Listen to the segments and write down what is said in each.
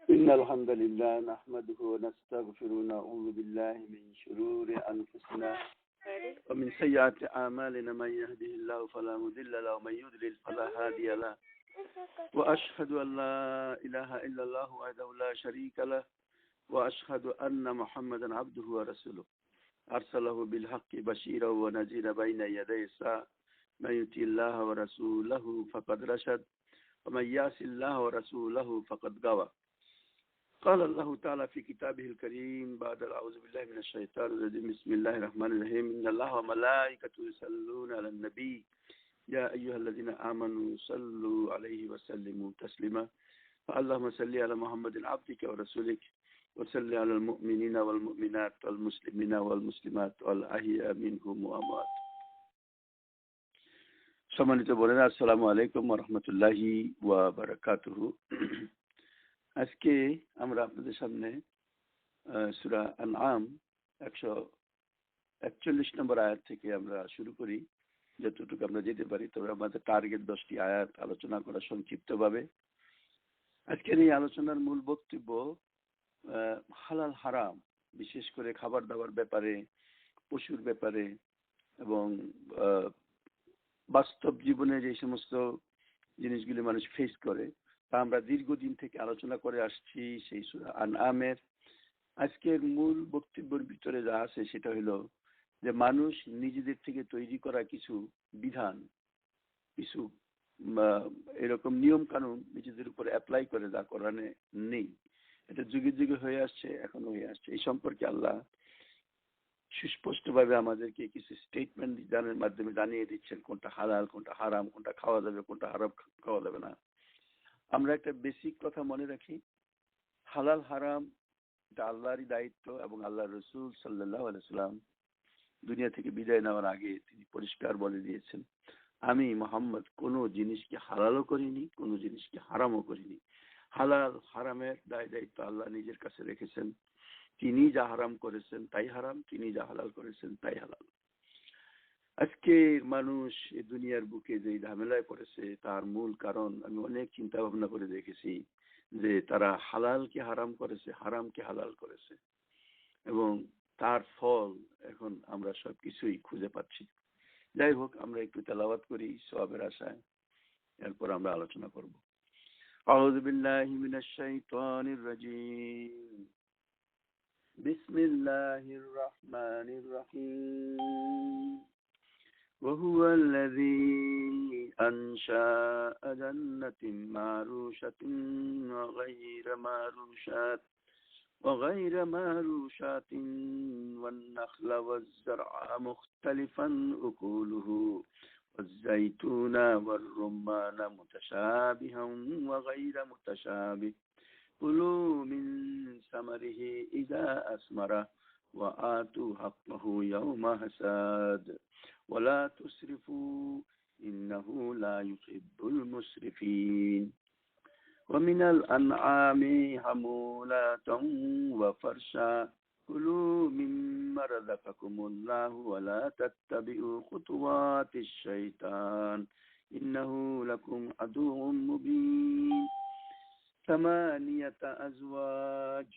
إن الحمد لله نحمده ونستغفره ونعوذ بالله من شرور أنفسنا ومن سيئات أعمالنا من يهده الله فلا مضل له ومن يضلل فلا هادي له وأشهد أن لا إله إلا الله وحده لا شريك له وأشهد أن محمدا عبده ورسوله أرسله بالحق بشيرا ونذيرا بين يدي الساعة من يطع الله ورسوله فقد رشد ومن يعص الله ورسوله فقد غوى قال الله تعالى في كتابه الكريم بعد أعوذ بالله من الشيطان الرجيم بسم الله الرحمن الرحيم إن الله وملائكته يصلون على النبي يا أيها الذين آمنوا صلوا عليه وسلموا تسليما اللهم صل على محمد عبدك ورسولك وصل على المؤمنين والمؤمنات والمسلمين والمسلمات والأحياء منهم وأموات সম্মানিত বোনেরা আসসালামু আলাইকুম ওয়া রাহমাতুল্লাহি ওয়া বারাকাতুহু। আজকে আমরা আপনাদের সামনে সূরা আনআম 141 নম্বর আয়াত থেকে আমরা শুরু করি, যতটুকু আমরা যেতে পারি। তবে আমাদের টার্গেট 10টি আয়াত আলোচনা করা সংক্ষিপ্তভাবে। আজকের এই আলোচনার মূল বক্তব্য হালাল হারাম, বিশেষ করে খাবার দাবার ব্যাপারে, পশুর ব্যাপারে এবং বাস্তব জীবনে যে সমস্ত জিনিসগুলি মানুষ ফেস করে তা আমরা দীর্ঘদিন থেকে আলোচনা করে আসছি সেই সূরা আনআমের। আজকের মূল বক্তব্যের ভিতরে যা আছে সেটা হলো যে মানুষ নিজেদের থেকে তৈরি করা কিছু বিধান, কিছু এরকম নিয়ম কানুন নিজেদের উপর অ্যাপ্লাই করে যা কোরআনে নেই। এটা যুগে যুগে হয়ে আসছে, এখনো হয়ে আসছে। এই সম্পর্কে আল্লাহ সুস্পষ্টভাবে আমাদেরকে কিছু স্টেটমেন্ট দানের মাধ্যমে জানিয়ে দিচ্ছেন কোনটা হালাল, কোনটা হারাম, কোনটা খাওয়া যাবে, কোনটা হারাম খাওয়া যাবে না। আমরা একটা বেসিক কথা মনে রাখি, হালাল হারাম এটা আল্লাহরই দায়িত্ব এবং আল্লাহ রসুল সাল্লাল্লাহু আলাইহি সাল্লাম দুনিয়া থেকে বিদায় নেওয়ার আগে তিনি পরিষ্কার বলে দিয়েছেন, আমি মুহাম্মদ কোনো জিনিসকে হালালও করিনি, কোনো জিনিসকে হারামও করিনি। হালাল হারামের দায়িত্ব আল্লাহ নিজের কাছে রেখেছেন। তিনি যা হারাম করেছেন তাই হারাম, তিনি যা হালাল করেছেন তাই হালাল। আজকে মানুষ এই দুনিয়ার বুকে যে ঝামেলায় পড়েছে তার মূল কারণ আমি অনেক চিন্তা ভাবনা করে দেখেছি যে তারা হালালকে হারাম করেছে, হারামকে হালাল করেছে এবং তার ফল এখন আমরা সবকিছুই খুঁজে পাচ্ছি। যাই হোক, আমরা একটু তেলাওয়াত করি সওয়াবের আশায়, এরপর আমরা আলোচনা করব। আউযু বিল্লাহি মিনাশ শাইতানির রাজীম। বিসমিল্লাহির রহমানির রহিম। وهو الذي أنشأ جنة معروشة وغير معروشات والنخل والزرع مختلفا أكله والزيتون والرمان متشابها وغير متشابه كلوا من ثمره إذا أثمر وآتوا حقه يوم حصاد ولا تسرفوا إنه لا يحب المسرفين ومن الأنعام حمولة وفرشا كلوا مما رزقكم الله ولا تتبعوا خطوات الشيطان إنه لكم عدو مبين 8 أزواج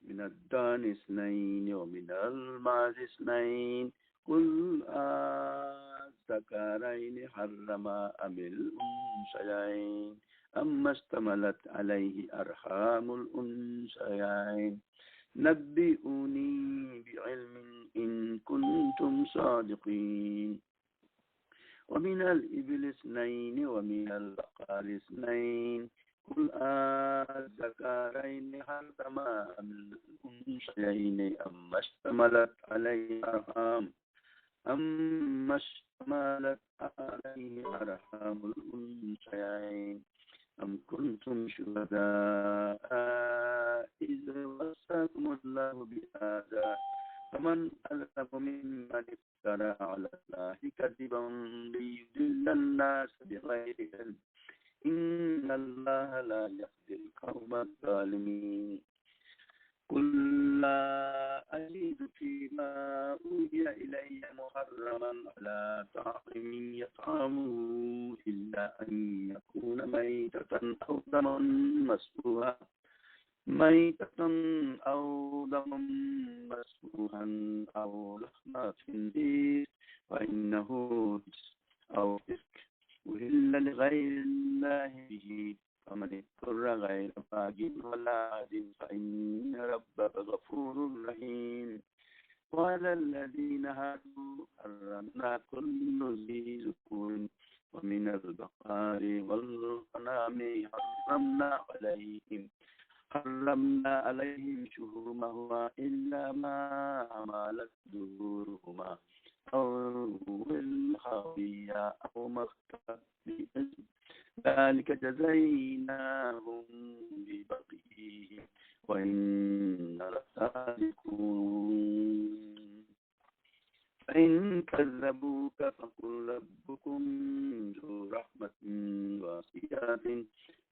من الضأن 2 ومن المعز 2 قل الذكرين حرم أم الأنثيين أما اشتملت عليه أرحام الأنثيين نبئوني بعلم إن كنتم صادقين ومن الإبل 2 ومن البقر 2 قل الذكرين حرم أم الأنثيين أما اشتملت عليه أرحام الأنثيين أم كنتم شهداء إذ وصاكم الله بهذا فمن أظلم ممن افترى على الله كذبا ليضل الناس بغير علم إن الله لا يهدي القوم الظالمين قل لا أجد فيما أوحي إلي محرما على طاعم يطعمه إلا أن يكون ميتة أو دما مسفوحا ميتة أو دم مسفوحا أو لحم خنزير فإنه رجس أو فسق أهل لغير الله به فمن اضطر غير باغ ولا عاد فإن ربك غفور رحيم. وعلى الذين هادوا حرمنا كل ذي ذكور ومن البقر والغنم حرمنا عليهم شهومهما إلا ما حملت ظهورهما أو الخطيئة أو ما اختلط باسم ذلك جزيناهم ببغيهم وإنا لصادقون. فإن كذبوك فقل ربكم ذو رحمة واسعة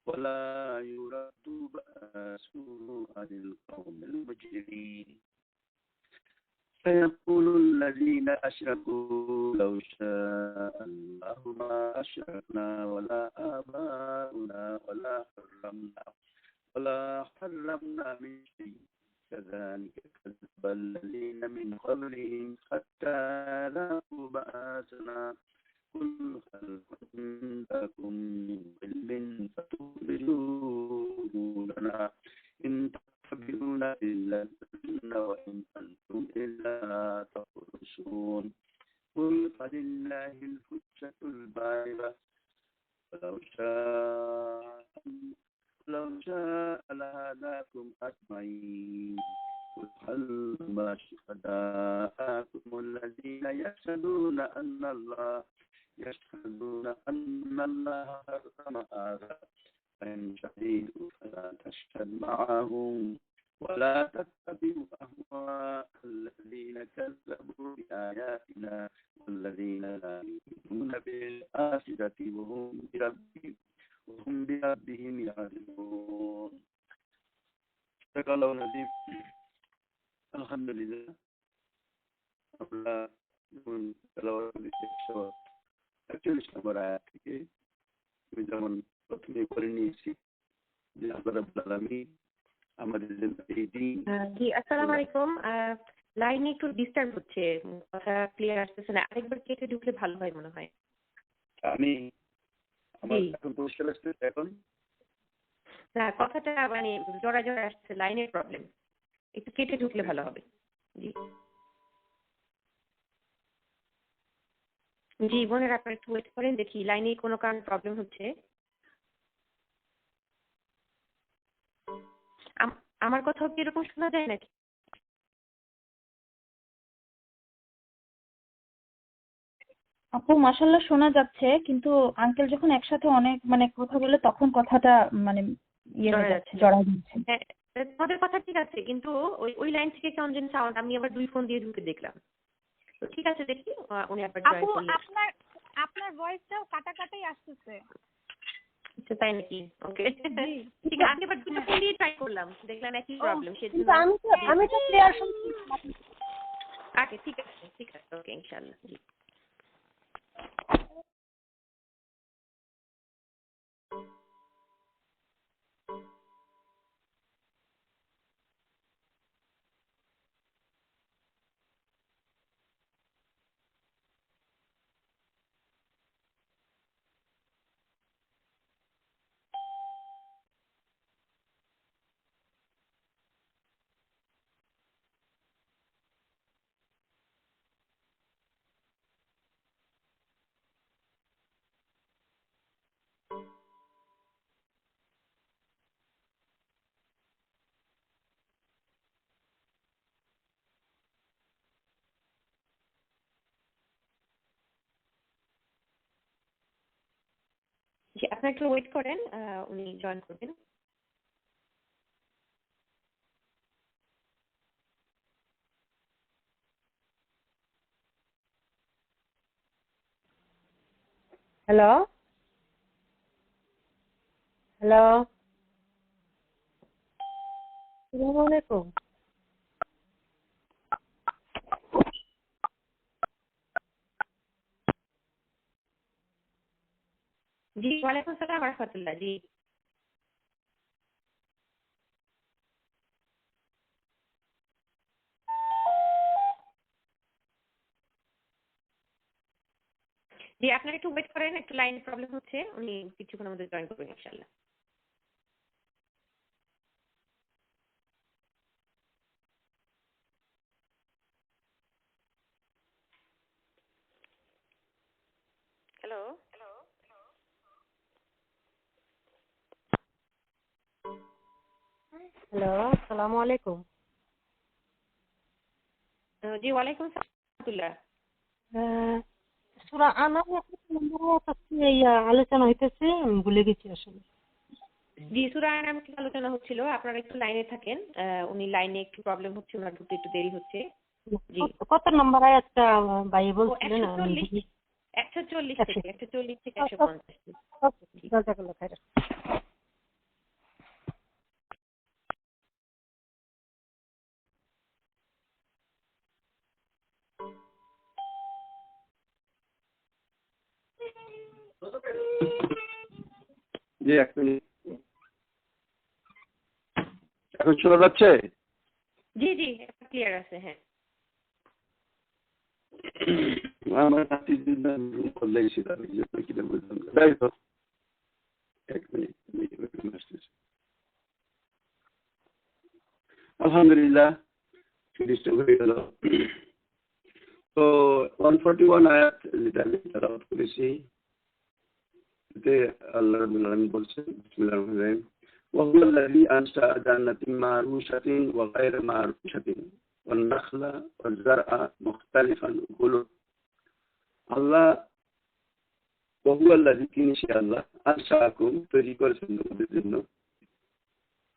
ولا يرد بأسه عن القوم المجرمين. سيقول الذين أشركوا لو شاء الله ما أشركنا ولا آباؤنا ولا حرمنا من شيء كذلك كذب الذين من قبلهم حتى ذاقوا بأسنا. قل هل عندكم من علم فتخرجوه لنا إن تتبعون إلا الظن وإن أنتم إلا تخرصون. قل فلله الحجة البالغة ولو شاء لهداكم أجمعين. قل هل ما شهداءكم الذين يشهدون أن الله حرم هذا فإن شهدوا فلا تشهد معهم ولا تتبعوا أهواء الذين كذبوا بآياتنا والذين لا يؤمنون بالآخرة وهم بربهم يعدلون. صدق الله العظيم. আলহামদুলিল্লাহ আমরা যখন তেলাওয়াত করেছি 141 নম্বর আয়াত থেকে আমি যেমন প্রথমে করে নিয়েছি যে আল্লাহ রাব্বুল আলামিন আমাদের জন্য এই দিন। জি আসসালামু আলাইকুম। লাইন একটু ডিস্টার্ব হচ্ছে, কথা ক্লিয়ার আসতেছে না, আরেকবার কেটে ঢুকলে ভালো হয় মনে হয়। আমি আমার এখন পরিষ্কার আসছে এখন? না, কথাটা মানে জোড়া জোড়া আসছে, লাইনের প্রবলেম, একটু কেটে ঢুকলে ভালো হবে। জি জি বোনের আপনারা একটু ওয়েট করেন, দেখি লাইনে কোনো কারণে প্রবলেম হচ্ছে। আমার কথাও কি এরকম শোনা যায় নাকি? আপু মাশাআল্লাহ শোনা যাচ্ছে, কিন্তু আঙ্কেল যখন একসাথে অনেক মানে কথা বলে তখন কথাটা মানে হয়ে যাচ্ছে, জড়া যাচ্ছে। তোমাদের কথা ঠিক আছে, কিন্তু ওই লাইন থেকে কেমন যেন সাউন্ড, আমি আবার 2 ফোন দিয়ে ঢুকে দেখলাম। তো ঠিক আছে, দেখি উনি আবার জয়েন করলেন। আপনার ভয়েসটাও কাটাই আসতেছে। আচ্ছা তাই নাকি? ওকে ঠিক আছে, আমি আবার 2 ফোন দিয়ে ট্রাই করলাম, দেখলাম একই প্রবলেম। সেজন্য আমি তো ক্লিয়ার শুনছি। ওকে ঠিক আছে ওকে ইনশাআল্লাহ। জি জি আপনারা একটু ওয়েট করেন, উনি জয়েন করবেন। হ্যালো হ্যালো, আসসালামু আলাইকুম। জি ওয়ালাইকুম আসসালাম ওয়া রাহমাতুল্লাহ। জি জি আপনারা একটু ওয়েট করেন, একটু লাইন প্রবলেম হচ্ছে, উনি কিছুক্ষণের মধ্যে জয়েন করবেন ইনশাআল্লাহ। হ্যালো হ্যালো, আসসালামু আলাইকুম। জি ওয়ালাইকুম আসসালাম। সূরা আনাম আলোচনা হইতেছে, আমি ভুলে গেছি আসলে। জি সূরা আনাম কি আলোচনা হচ্ছিল, আপনারা একটু লাইনে থাকেন, উনি লাইনে একটু প্রবলেম হচ্ছে, ওনার ঢুকতে একটু দেরি হচ্ছে। জি কত নম্বর আয়াতটা ভাই বলছিলেন? 140 থেকে 150। জাযাকাল্লাহ খাইর। জি এক মিনিট, এখন শোনা যাচ্ছে? জি জি ক্লিয়ার আছে। হ্যাঁ আমার নাতি করলেই সেটা কিনা বুঝলাম, তাই তো। এক মিনিট আসতেছে। আলহামদুলিল্লাহ ডিস্টার্ব হয়ে গেল। তো 141 আয়াত যেটা আমি তেলাওয়াত করেছি, এতে আল্লাহ রাব্বুল আলামিন বলছেন, বিসমিল্লাহির রহমানির রহিম, وهو الذي أنشأ جنات معروشة وغير معروشة والنخل والزرع مختلفا أكله। আল্লাহ وهو الذي তিনি সে আল্লাহ আনশাআকুম তৈরি করেছেন তোমাদের জন্য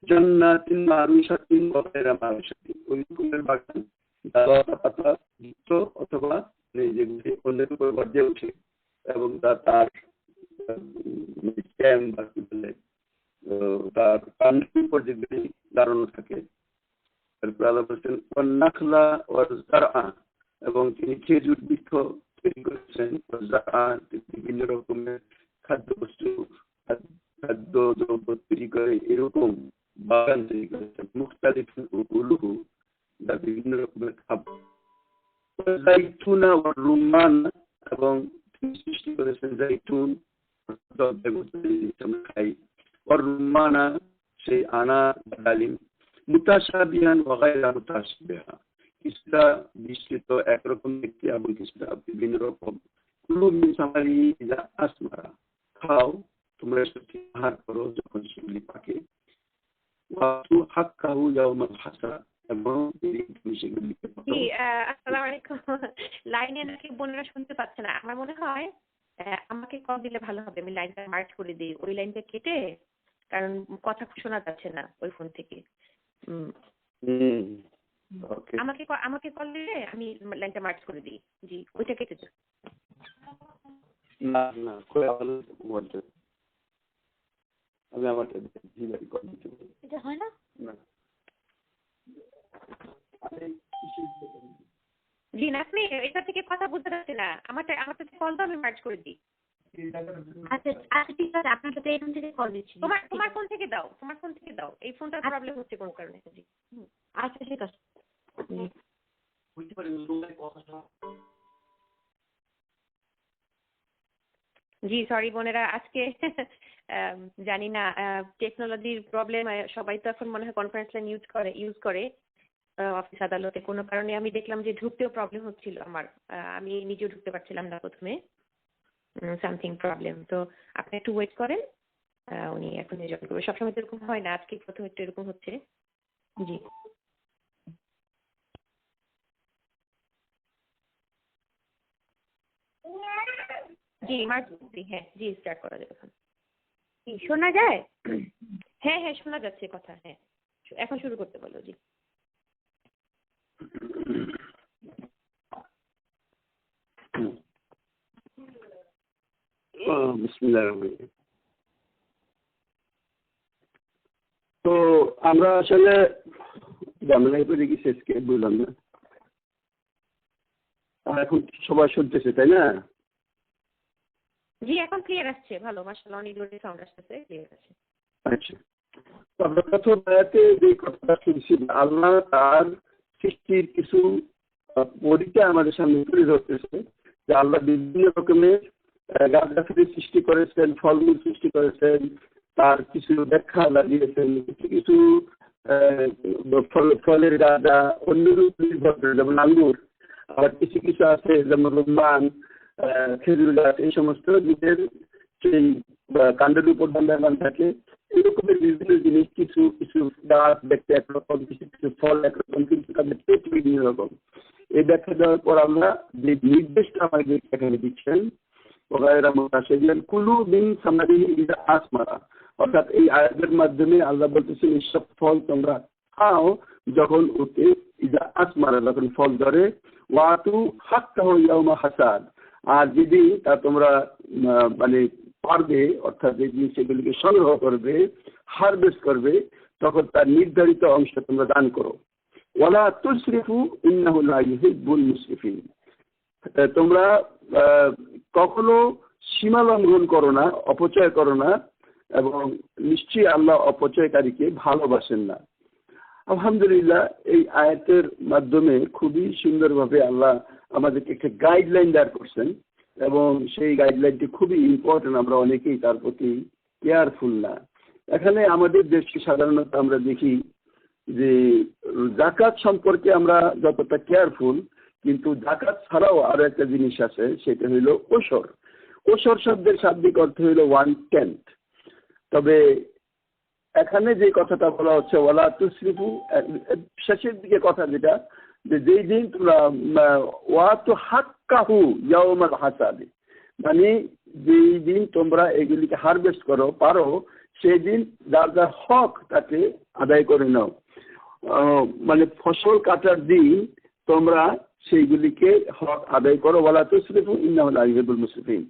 জান্নাতিন মারুশাতিন ওয়া গায়রা মারুশাতিন, ওই ফুলের বাগান ডালা পাতা যুক্ত অথবা যেগুলি অন্যের উপর গর্জে ওঠে এবং তার স্ট্যাম বা কি বলে তার কাণ্ডের উপর যেগুলি দাঁড়ানো থাকে। তারপর আল্লাহ বলছেন ওয়ান্নাখলা ওয়াল যারআ, এবং তিনি খেজুর বৃক্ষ তৈরি করেছেন, বিভিন্ন রকমের খাদ্যবস্তু খাদ্য দ্রব্য তৈরি করে এরকম বাগান তৈরি করেছেন। মুখতালিফুন উকুলুহু, যা বিভিন্ন রকমের খাবার। জাইতুনা ওয়া রুম্মান, এবং তিনি সৃষ্টি করেছেন জাইতুন আমরা খাই, ওয়া রুম্মানা সেই আনা ডালিম, মুতাশাবিহান ওয়া গায়রা মুতাশাবিহা, কিছুটা বিস্তৃত একরকম দেখতে এবং কিছুটা বিভিন্ন রকম। কুলু মিন সামারিহি ইযা আসমারা, খাও তোমরা সত্যি আহার করো যখন সেগুলি পাকে। ওয়াতু হাক্কাহু ইয়াউমাল হাসাদ, এবং তুমি সেগুলিকে জি আসসালামু আলাইকুম। লাইনে নাকি বোনেরা শুনতে পাচ্ছে না, আমার মনে হয় আমাকে কল দিলে ভালো হবে, আমি লাইনটা মার্চ করে দিই, ওই লাইনটা কেটে, কারণ কথা শোনা যাচ্ছে না ওই ফোন থেকে। আমাকে কল দিলে আমি লাইনটা মার্চ করে দিই। জি ওইটা কেটে দিই। না না করে বলতে আমি আমারটা জিবারি কল দিতে পারি, এটা হয় না। জি না আপনি এটা থেকে কথা বুঝতে পারছি না, আমারটা থেকে কল দাও, আমি মার্চ করে দিই। আচ্ছা আচ্ছা ঠিক আছে, আপনার সাথে এখান থেকে কল দিচ্ছি। তোমার ফোন থেকে দাও, এই ফোনটার প্রবলেম হচ্ছে কোনো কারণে। জি আচ্ছা ঠিক আছে। জি সরি বোনেরা, আজকে জানি না টেকনোলজির প্রবলেম, সবাই তো এখন মনে হয় কনফারেন্স লাইন ইউজ করে অফিস আদালতে। কোনো কারণে আমি দেখলাম যে ঢুকতেও প্রবলেম হচ্ছিল আমার, আমি নিজেও ঢুকতে পারছিলাম না প্রথমে, সামথিং প্রবলেম। তো আপনি একটু ওয়েট করেন, উনি এখন জয়েন করবে। সবসময় তো এরকম হয় না, আজকে প্রথম একটু এরকম হচ্ছে। জি জি হ্যাঁ জি স্টার্ট করা যাবে এখন। শোনা যায়? হ্যাঁ হ্যাঁ শোনা যাচ্ছে কথা। হ্যাঁ এখন শুরু করতে বলো। জি বিসমিল্লাহির রহমানির রহিম। তো আমরা আসলে ঝামেলায় পড়ে গেছি আজকে, বুঝলাম না। আর এখন সবাই শুনতেছে তাই না? জি এখন ক্লিয়ার আসছে, ভালো মাশাআল্লাহ, অনেক জোরে সাউন্ড আসছে, ক্লিয়ার আছে। আচ্ছা, আমরা প্রথম আয়াতে যে কথাটা শুনছি, আল্লাহ তার সৃষ্টির কিছু পরিচয় আমাদের সামনে তুলে ধরতেছে, যে আল্লাহ বিভিন্ন রকমের গাছগাছালি সৃষ্টি করেছেন, ফলমূল সৃষ্টি করেছেন, তার কিছু ব্যাখ্যা লাগিয়েছেন, কিছু কিছু ফলের গাছা অন্যের উপর নির্ভর করে, যেমন আঙ্গুর, আবার কিছু কিছু আছে যেমন রুম্মান, খেজুর গাছ, এই সমস্ত নিজের সেই কাণ্ডের উপর দণ্ডায়মান থাকে। এরকমের বিভিন্ন জিনিস, কিছু কিছু গাছ দেখতে একরকম, কিছু কিছু ফল একরকম, কিন্তু তাদের পেট বিভিন্ন রকম। এই ব্যাখ্যা দেওয়ার পর আমরা যে নির্দেশটা আমাদের এখানে দিচ্ছেন কুলু বিন সামারিহি ইযা আসমারা, অর্থাৎ এই আয়াতের মাধ্যমে আল্লাহ বলতেছেন এইসব ফল তোমরা খাও যখন ওতে ইযা আসমারা, যখন ফল ধরে, ওয়াতু হাক্কাহু ইয়াউমা হাসাদ, আর যেদিন তা তোমরা মানে পারবে, অর্থাৎ যেদিন সেগুলিকে সংগ্রহ করবে, হারভেস্ট করবে, তখন তার নির্ধারিত অংশ তোমরা দান করো। ওয়ালা তুসরিফু ইন্নাহু লা ইউহিব্বুল মুসরিফিন, তোমরা কখনো সীমা লঙ্ঘন করো না, অপচয় করো না, এবং নিশ্চয়ই আল্লাহ অপচয়কারীকে ভালোবাসেন না। আলহামদুলিল্লাহ, এই আয়াতের মাধ্যমে খুবই সুন্দরভাবে আল্লাহ আমাদেরকে একটা গাইডলাইন দাঁড় করছেন, এবং সেই গাইডলাইনটি খুবই ইম্পর্টেন্ট। আমরা অনেকেই তার প্রতি কেয়ারফুল না। এখানে আমাদের দেশকে সাধারণত আমরা দেখি যে জাকাত সম্পর্কে আমরা যতটা কেয়ারফুল, কিন্তু জাকাত ছাড়াও আরো একটা জিনিস আছে, সেটা হইল ওসর। ওসর শব্দের শাব্দিক অর্থ হইল 1/10। তবে এখানে যে কথাটা বলা হচ্ছে ওয়ালা তুসরিফু, শেষের দিকে কথা যেটা, যে যেই দিন তোমরা ওয়াতু হাক্কাহু ইয়াউমাল হাসাদি, মানে যেই দিন তোমরা এগুলিকে হারভেস্ট করো পারো, সেই দিন যার যার হক তাকে আদায় করে নাও। মানে ফসল কাটার দিন তোমরা সেইগুলিকে হক আদায় করো। ওয়ালা তুসরিফু ইন্নাহু লা ইউহিব্বুল মুসরিফিন,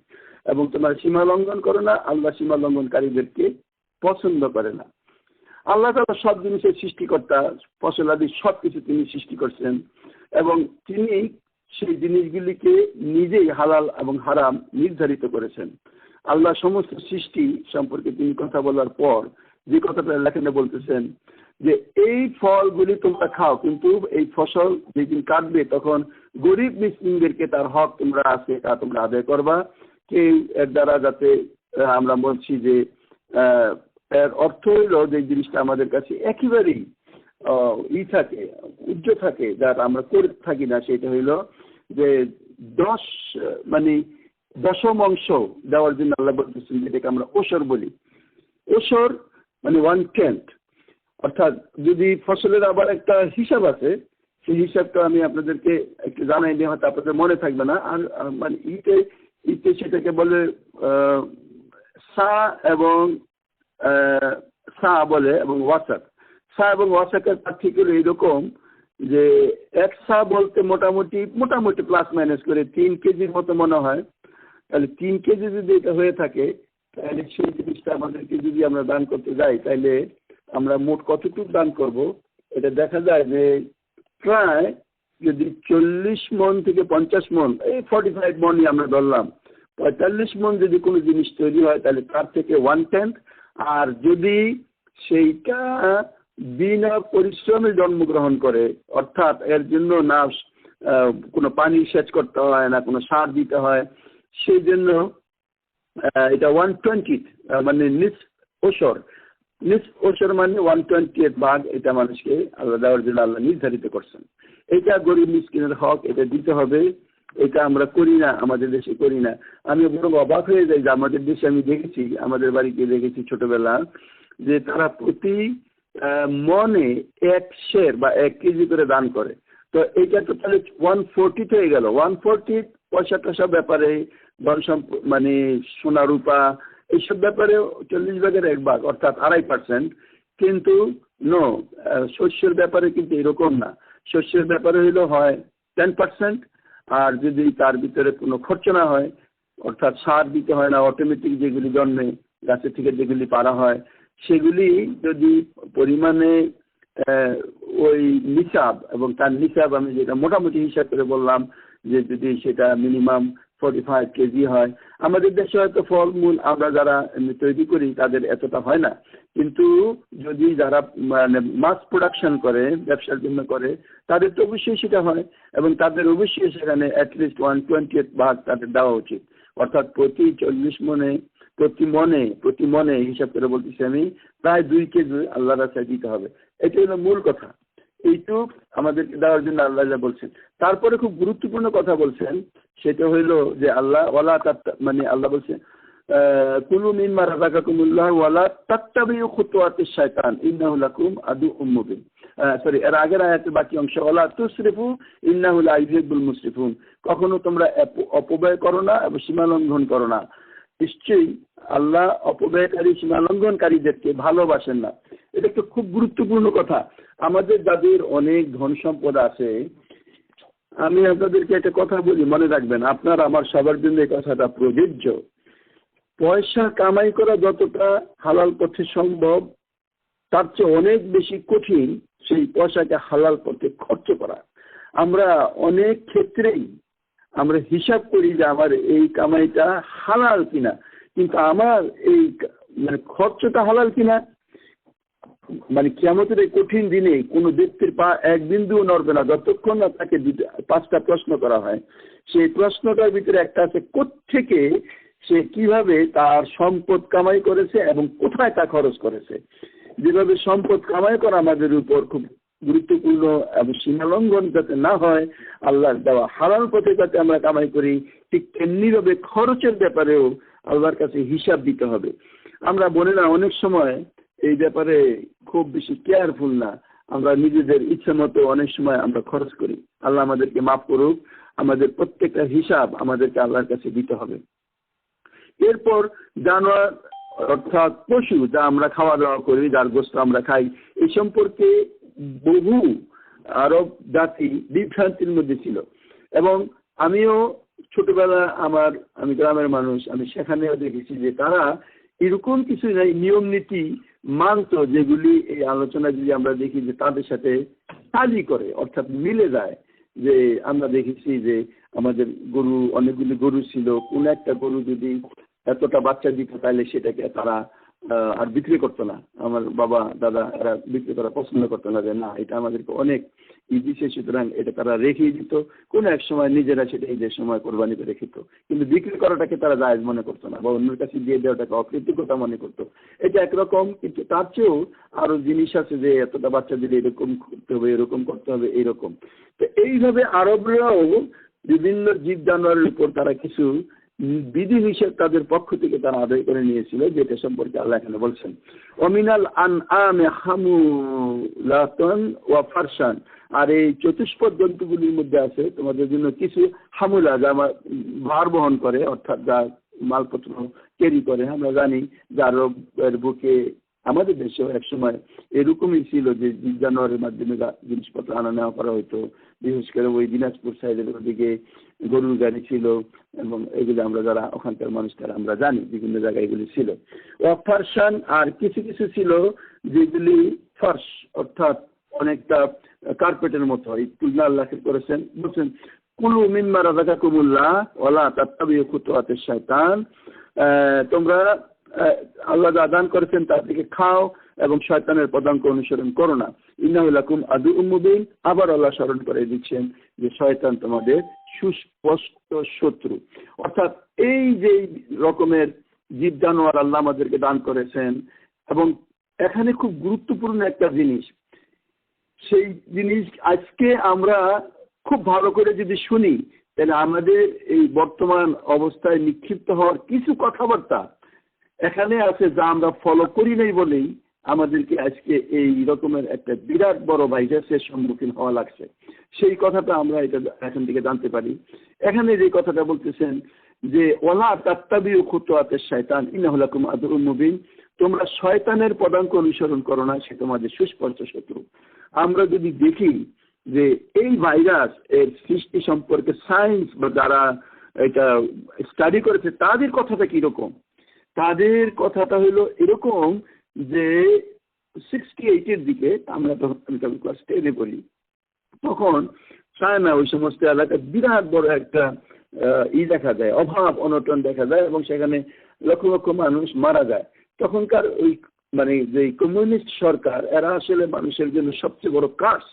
এবং তোমরা সীমা লঙ্ঘন করো না, আল্লাহ সীমা লঙ্ঘনকারীদেরকে পছন্দ করে না। আল্লাহ তাআলা সব জিনিসের সৃষ্টিকর্তা, ফসলাদি সব কিছু তিনি সৃষ্টি করছেন, এবং তিনি সেই জিনিসগুলিকে নিজেই হালাল এবং হারাম নির্ধারিত করেছেন। আল্লাহ সমস্ত সৃষ্টি সম্পর্কে তিনি কথা বলার পর যে কথাটা লেখেনে বলতেছেন যে এই ফলগুলি তোমরা খাও, কিন্তু এই ফসল যেদিন কাটবে তখন গরিব মিসকিনদেরকে তার হক তোমরা আছে তা তোমরা আদায় করবা। কেউ এর দ্বারা যাতে আমরা বলছি যে এর অর্থ হইল যে জিনিসটা আমাদের কাছে একেবারেই থাকে, উজ্জ্ব থাকে, যার আমরা করে থাকি না, সেটা হইল যে 10 অংশ দেওয়ার জন্য আল্লাহ বলতেছেন, যেটাকে আমরা ওসর বলি। ওসর মানে 1/10, অর্থাৎ যদি ফসলের আবার একটা হিসাব আছে, সেই হিসাবটা আমি আপনাদেরকে একটু জানাই দিই, হয়তো আপনাদের মনে থাকবে না। আর মানে ইতে সেটাকে বলে সা এবং সা বলে, এবং ওয়াসাক। সা এবং ওয়াসাকের পার্থক্য এইরকম যে এক সা বলতে মোটামুটি প্লাস মাইনাস করে 3 কেজির মতো মনে হয়। তাহলে 3 কেজি যদি এটা হয়ে থাকে, তাহলে সেই জিনিসটা আমাদেরকে যদি আমরা দান করতে যাই, তাহলে আমরা মোট কতটুকু দান করব, এটা দেখা যায় যে প্রায় যদি 40 মণ থেকে 50 মণ, এই 45 মণই আমরা ধরলাম, 45 মণ যদি কোনো জিনিস তৈরি হয়, তাহলে তার থেকে 1/10। আর যদি সেইটা বিনা পরিশ্রমে জন্মগ্রহণ করে, অর্থাৎ এর জন্য না কোনো পানি সেচ করতে হয় না, কোনো সার দিতে হয়, সেই জন্য এটা 1/20 মানে নিস ওসর মানে 1/20 ভাগ এটা মানুষকে আল্লাহ দেওয়ার জন্য আল্লাহ নির্ধারিত করছেন। এটা গরিব মিসকিনের হক, এটা দিতে হবে। এটা আমরা করি না, আমাদের দেশে করি না। আমি বড় অবাক হয়ে যাই যে আমাদের দেশে আমি দেখেছি, আমাদের বাড়িতে দেখেছি ছোটবেলা, যে তারা প্রতি মনে 1 সের বা 1 কেজি করে দান করে। তো এটা তো তাহলে 140 হয়ে গেল। 140 পয়সা টয়সা ব্যাপারে, ধন মানে সোনা রূপা এইসব ব্যাপারে 40 ভাগের 1 ভাগ, অর্থাৎ 2.5%। কিন্তু শস্যের ব্যাপারে কিন্তু এরকম না। শস্যের ব্যাপারে হইলো হয় 10%, আর যদি তার ভিতরে কোনো খরচ না হয়, অর্থাৎ সার দিতে হয় না, অটোমেটিক যেগুলি জন্মে গাছের থেকে যেগুলি পারা হয়, সেগুলি যদি পরিমাণে ওই নিসাব, এবং তার নিসাব আমি যেটা মোটামুটি হিসাব করে বললাম, যে যদি সেটা মিনিমাম 45 কেজি হয়। আমাদের দেশে হয়তো ফলমূল আমরা যারা তৈরি করি তাদের এতটা হয় না, কিন্তু যদি যারা মানে মাস প্রোডাকশন করে, ব্যবসার জন্য করে, তাদের তো অবশ্যই সেটা হয়, এবং তাদের অবশ্যই সেখানে অ্যাটলিস্ট 1/20 ভাগ তাদের দেওয়া উচিত। অর্থাৎ প্রতি মনে হিসাব করে বলতেছি আমি প্রায় 2 কেজি আল্লাহ রাস্তায় দিতে হবে। এটা হলো মূল কথা। এইটুক আমাদেরকে দেওয়ার জন্য আল্লাহ বলছেন। তারপরে খুব গুরুত্বপূর্ণ কথা বলছেন, সেটা হইলো যে আল্লাহ বলছেন কুলু মিম্মা রাযাকাকুমুল্লাহ ওয়ালা তাত্তাবিউ খুতুওয়াতিশ শায়তান ইন্নাহু লাকুম আদুউম মুবিন। এর আগের আয়াতের বাকি অংশ ওয়ালা তুসরিফু ইন্নাহু লা ইউহিব্বুল মুসরিফুন, কখনো তোমরা অপব্যয় করো না এবং সীমা লঙ্ঘন করো না, নিশ্চয়ই আল্লাহ অপব্যয়কারী সীমা লঙ্ঘনকারীদেরকে ভালোবাসেন না। এটা একটা খুব গুরুত্বপূর্ণ কথা। আমাদের যাদের অনেক ধন সম্পদ আছে, আমি আপনাদেরকে একটা কথা বলি, মনে রাখবেন, আপনার আমার সবার জন্য এই কথাটা প্রযোজ্য। পয়সা কামাই করা যতটা হালাল পথে সম্ভব, তার চেয়ে অনেক বেশি কঠিন সেই পয়সাকে হালাল পথে খরচ করা। আমরা অনেক ক্ষেত্রেই আমরা হিসাব করি যে আমার এই কামাইটা হালাল কিনা, কিন্তু আমার এই খরচটা হালাল কিনা। কিয়ামতের এই কঠিন দিনে কোনো ব্যক্তির পা এক বিন্দুও নড়বে না যতক্ষণ না তাকে 5টা প্রশ্ন করা হয়। সেই প্রশ্নটার ভিতরে একটা আছে, কোত্থেকে সে কিভাবে তার সম্পদ কামাই করেছে এবং কোথায় তা খরচ করেছে। যেভাবে সম্পদ কামাই করা আমাদের উপর খুব গুরুত্বপূর্ণ এবং সীমালঙ্ঘন যাতে না হয়, আল্লাহর দেওয়া হালাল পথে যাতে আমরা কামাই করি, ঠিক তেমনিভাবে খরচের ব্যাপারেও আল্লাহর কাছে হিসাব দিতে হবে। আমরা বোনেরা অনেক সময় এই ব্যাপারে খুব বেশি কেয়ারফুল না, আমরা নিজেদের ইচ্ছে মতো অনেক সময় আমরা খরচ করি। আল্লাহ আমাদেরকে মাফ করুক। আমাদের প্রত্যেকটা হিসাব আমাদেরকে আল্লাহর কাছে দিতে হবে। এরপর জানোয়ার অর্থাৎ পশু যা আমরা খাওয়া দাওয়া করি, যার গোস্ত আমরা খাই, এই সম্পর্কে বহু আরব জাতি বিভ্রান্তির মধ্যে ছিল। এবং আমিও ছোটবেলা আমি গ্রামের মানুষ, আমি সেখানেও দেখেছি যে তারা এরকম কিছু নিয়ম নীতি মানত যেগুলি এই আলোচনা যদি আমরা দেখি যে তাদের সাথে তালি করে, অর্থাৎ মিলে যায়। যে আমরা দেখেছি যে আমাদের অনেকগুলি গরু ছিল, কোন একটা গরু যদি এতটা বাচ্চা দিত তাহলে সেটাকে তারা আর বিক্রি করতো না। আমার বাবা দাদা এরা বিক্রি করা পছন্দ করতো না, যে না এটা আমাদেরকে অনেক দিচ্ছে, সুতরাং এটা তারা রেখেই দিত। কোনো এক সময় নিজেরা সেটা ঈদের সময় কোরবানি করে খেত, কিন্তু বিক্রি করাটাকে তারা জায়েজ মনে করতো না, বা অন্যের কাছে দিয়ে দেওয়াটাকে অকৃতজ্ঞতা মনে করতো। এটা একরকম, কিন্তু তার চেয়েও আরো জিনিস আছে যে এতটা বাচ্চা দিলে এরকম করতে হবে, এরকম করতে হবে, এইরকম। তো এইভাবে আরবরাও বিভিন্ন জীব জানোয়ারের উপর তারা কিছু বিধি নিষেধ তাদের পক্ষ থেকে তারা আদায় করে নিয়েছিল, যেটা সম্পর্কে আল্লাহ এখানে বলছেন অমিনাল আনআমি হামুলাতান ওয়া ফারশান। আর এই চতুষ্পদ জন্তুগুলির মধ্যে আছে তোমাদের জন্য কিছু হামুলা, যা ভার বহন করে, অর্থাৎ যা মালপত্র ক্যারি করে। আমরা জানি যে আরবের বুকে আমাদের দেশেও একসময় এরকমই ছিল যে জীব জানোয়ারের মাধ্যমে জিনিসপত্র আনা নেওয়া করা হতো। বিশেষ করে ওই দিনাজপুর সাইডের ওদিকে গরুর গাড়ি ছিল, এবং এগুলো আমরা যারা ওখানকার মানুষ তারা আমরা জানি বিভিন্ন জায়গায় এগুলি ছিল। ফারসান, আর কিছু কিছু ছিল যেগুলি ফার্স, অর্থাৎ অনেকটা কার্পেটের মতো। এই তুলনা আল্লাহ করেছেন, বলছেন কুলু মিম্মা রাযাকাকুমুল্লাহ ওয়ালা তাত্তাবিউ খুতুওয়াতিশ শায়তান। তোমরা আল্লাহ যা দান করেছেন তার দিকে খাও এবং শয়তানের পদাঙ্ক অনুসরণ করো না। ইন্নাহু লাকুম আদুউম মুবিন। আবার আল্লাহ স্মরণ করে দিচ্ছেন যে শয়তান তোমাদের সুস্পষ্ট শত্রু। অর্থাৎ এই যে রকমের জীব জানোয়ার আল্লাহ আমাদেরকে দান করেছেন, এবং এখানে খুব গুরুত্বপূর্ণ একটা জিনিস, সেই জিনিস আজকে আমরা খুব ভালো করে যদি শুনি, তাহলে আমাদের এই বর্তমান অবস্থায় নিক্ষিপ্ত হওয়ার কিছু কথাবার্তা এখানে আছে যা আমরা ফলো করি নাই বলেই আমাদেরকে আজকে এই রকমের একটা বিরাট বড় ভাইরাসের সম্মুখীন হওয়া লাগছে। সেই কথাটা আমরা এটা এখান থেকে জানতে পারি। এখানে যে কথাটা বলতেছেন যে ওয়ালা তাত্তাবিউ খুতুওয়াতিশ শায়তান ইন্নাহু লাকুম আদুউম মুবিন, তোমরা শয়তানের পদাঙ্ক অনুসরণ করো না, সে তোমাদের সুস্পষ্ট শত্রু। আমরা যদি দেখি যে এই ভাইরাস এর সৃষ্টি সম্পর্কে সায়েন্স বা যারা এটা স্টাডি করেছে তাদের কথাটা কিরকম, তাদের কথাটা হলো এরকম যে 68-এর দিকে, আমরা তখন ক্লাস 10-এ পড়ি, তখন চায়না ওই সমস্ত এলাকায় বিরাট বড় একটা দেখা যায়, অভাব অনটন দেখা যায়, এবং সেখানে লক্ষ লক্ষ মানুষ মারা যায়। তখনকার ওই যে কমিউনিস্ট সরকার, এরা আসলে মানুষের জন্য সবচেয়ে বড় কার্স,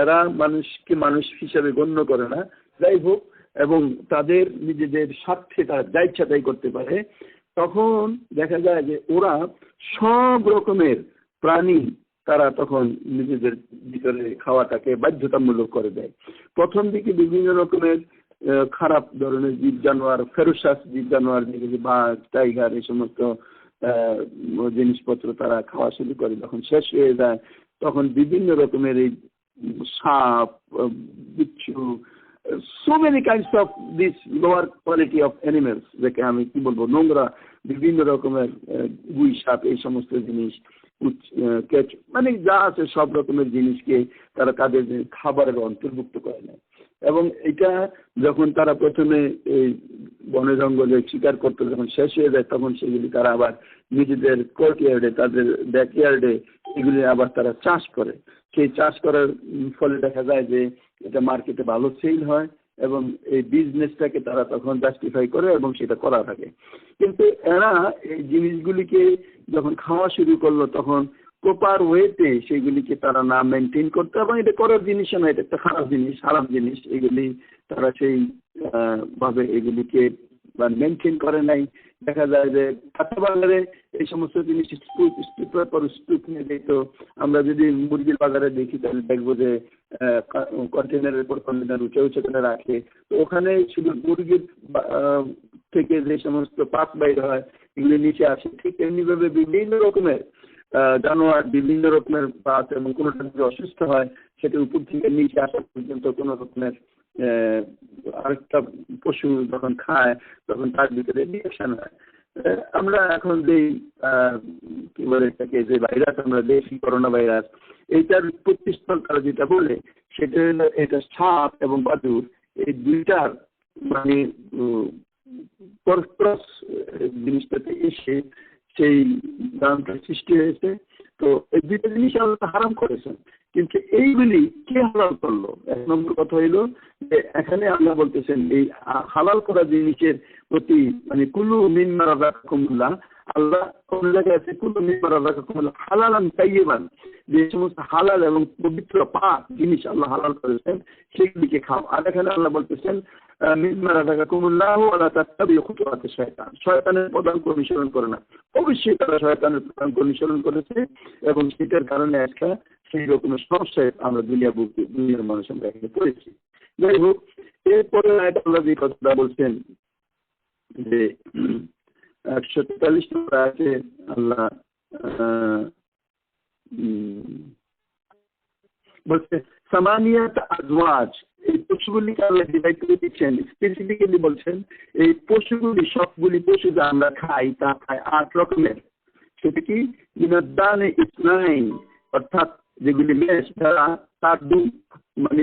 এরা মানুষকে মানুষ হিসাবে গণ্য করে না। যাই হোক, এবং তাদের নিজেদের স্বার্থে তারা যা ইচ্ছা তাই করতে পারে, তখন দেখা যায় যে ওরা সব রকমের প্রাণী তারা তখন নিজেদের ভিতরে খাওয়াটাকে বাধ্যতামূলক করে দেয়। প্রথম দিকে বিভিন্ন রকমের খারাপ ধরনের জীব জানোয়ার, ফেরোসাস জীব জানোয়ার, যেগুলি বাঘ, টাইগার, এই সমস্ত জিনিসপত্র তারা খাওয়া শুরু করে। যখন শেষ হয়ে যায় তখন বিভিন্ন রকমের এই সাপ, বিচ্ছু, so many kinds of this lower quality of animals, যাকে আমি কি বলবো, নোংরা বিভিন্ন রকমের গুই সাপ, এই সমস্ত জিনিস, মানে যা আছে সব রকমের জিনিসকে তারা তাদের খাবারের অন্তর্ভুক্ত করে নেয়। এবং এটা যখন তারা প্রথমে এই বনে জঙ্গলে শিকার করতে যখন শেষ হয়ে যায়, তখন সেগুলি তারা আবার নিজেদের কোর্টইয়ার্ডে, তাদের ব্যাকইয়ার্ডে এগুলি আবার তারা চাষ করে। সেই চাষ করার ফলে দেখা যায় যে এটা মার্কেটে ভালো সেল হয় এবং এই বিজনেসটাকে তারা তখন জাস্টিফাই করে এবং সেটা করা থাকে। কিন্তু এরা এই জিনিসগুলিকে যখন খাওয়া শুরু করলো তখন প্রপার ওয়েতে সেগুলিকে তারা না মেনটেন করতে, এবং এটা করার জিনিসও না, এটা একটা খারাপ জিনিস, খারাপ জিনিস, এগুলি তারা সেই ভাবে এগুলিকে মেনটেন করে নাই। দেখা যায় যে কাঁচা বাজারে এই সমস্ত জিনিস স্তূপ নিয়ে দেখতো। আমরা যদি মুরগির বাজারে দেখি তাহলে দেখবো যে কন্টেনারের পর কন্টেনার উঁচু উঁচু করে রাখে। তো ওখানে শুধু মুরগির থেকে যে সমস্ত পাত বাইর হয় এগুলি নিচে আসে। ঠিক এমনিভাবে বিভিন্ন রকমের জানোয়ার, বিভিন্ন রকমের পাত, এবং কোনোটা যদি অসুস্থ হয় সেটা উপর থেকে নিচে আসা পর্যন্ত কোনো রকমের আরেকটা পশু যখন খায় তখন তার ভিতরে রিঅ্যাকশন হয়। আমরা এখন যে কি বলে এটাকে, যে ভাইরাস আমরা দেখি, করোনা ভাইরাস, এইটার প্রতিষ্ঠান তারা যেটা বলে সেটা হলো এটা সাপ এবং বাদুড় এই দুইটার মানে পরস্পর জিনিসটাতে এসে সেই দামটা সৃষ্টি হয়েছে। তো এই দুইটা জিনিস আল্লাহ হারাম করেছেন, কিন্তু এইগুলি কে হালাল করলো? এক নম্বর কথা হইলো যে এখানে আল্লাহ বলতেছেন এই হালাল করা জিনিসের প্রতি মানে কুলু মিম্মা রাযাকাকুমুল্লাহ, আল্লাহ কোন জায়গায় আছে কুলু মিম্মা রাযাকাকুমুল্লাহ হালালান তাইয়্যিবান, যে সমস্ত হালাল এবং পবিত্র পাক জিনিস আল্লাহ হালাল করেছেন সেগুলিকে খাও। আর এখানে আল্লাহ বলতেছেন মিম্মা রাযাকাকুমুল্লাহ ওয়ালা তাত্তাবিউ খুতুওয়াতিশ শায়তান, শয়তানের পদাঙ্ক অনুসরণ করে না। অবশ্যই তারা শয়তানের পদাঙ্ক অনুসরণ করেছে এবং সেটার কারণে একটা সেই রকমের সমস্যায় আমরা দুনিয়ার মানুষ আমরা এখানে পড়েছি। যাই হোক, এরপরে আল্লাহ যে কথাটা বলছেন যে 143 নম্বর আয়াতে আল্লাহ বলছে সামানিয়াত আজওয়াজ, এই পশুগুলিকে আল্লাহ ডিভাইড করে দিচ্ছেন। স্পেসিফিক্যালি বলছেন এই পশুগুলি, সবগুলি পশু যা আমরা খাই তা খায় 8 রকমের। সেটা কি? মিনাদ-দানি ইসনাইন, অর্থাৎ যেগুলি মেষ, যারা তার দুধ মানে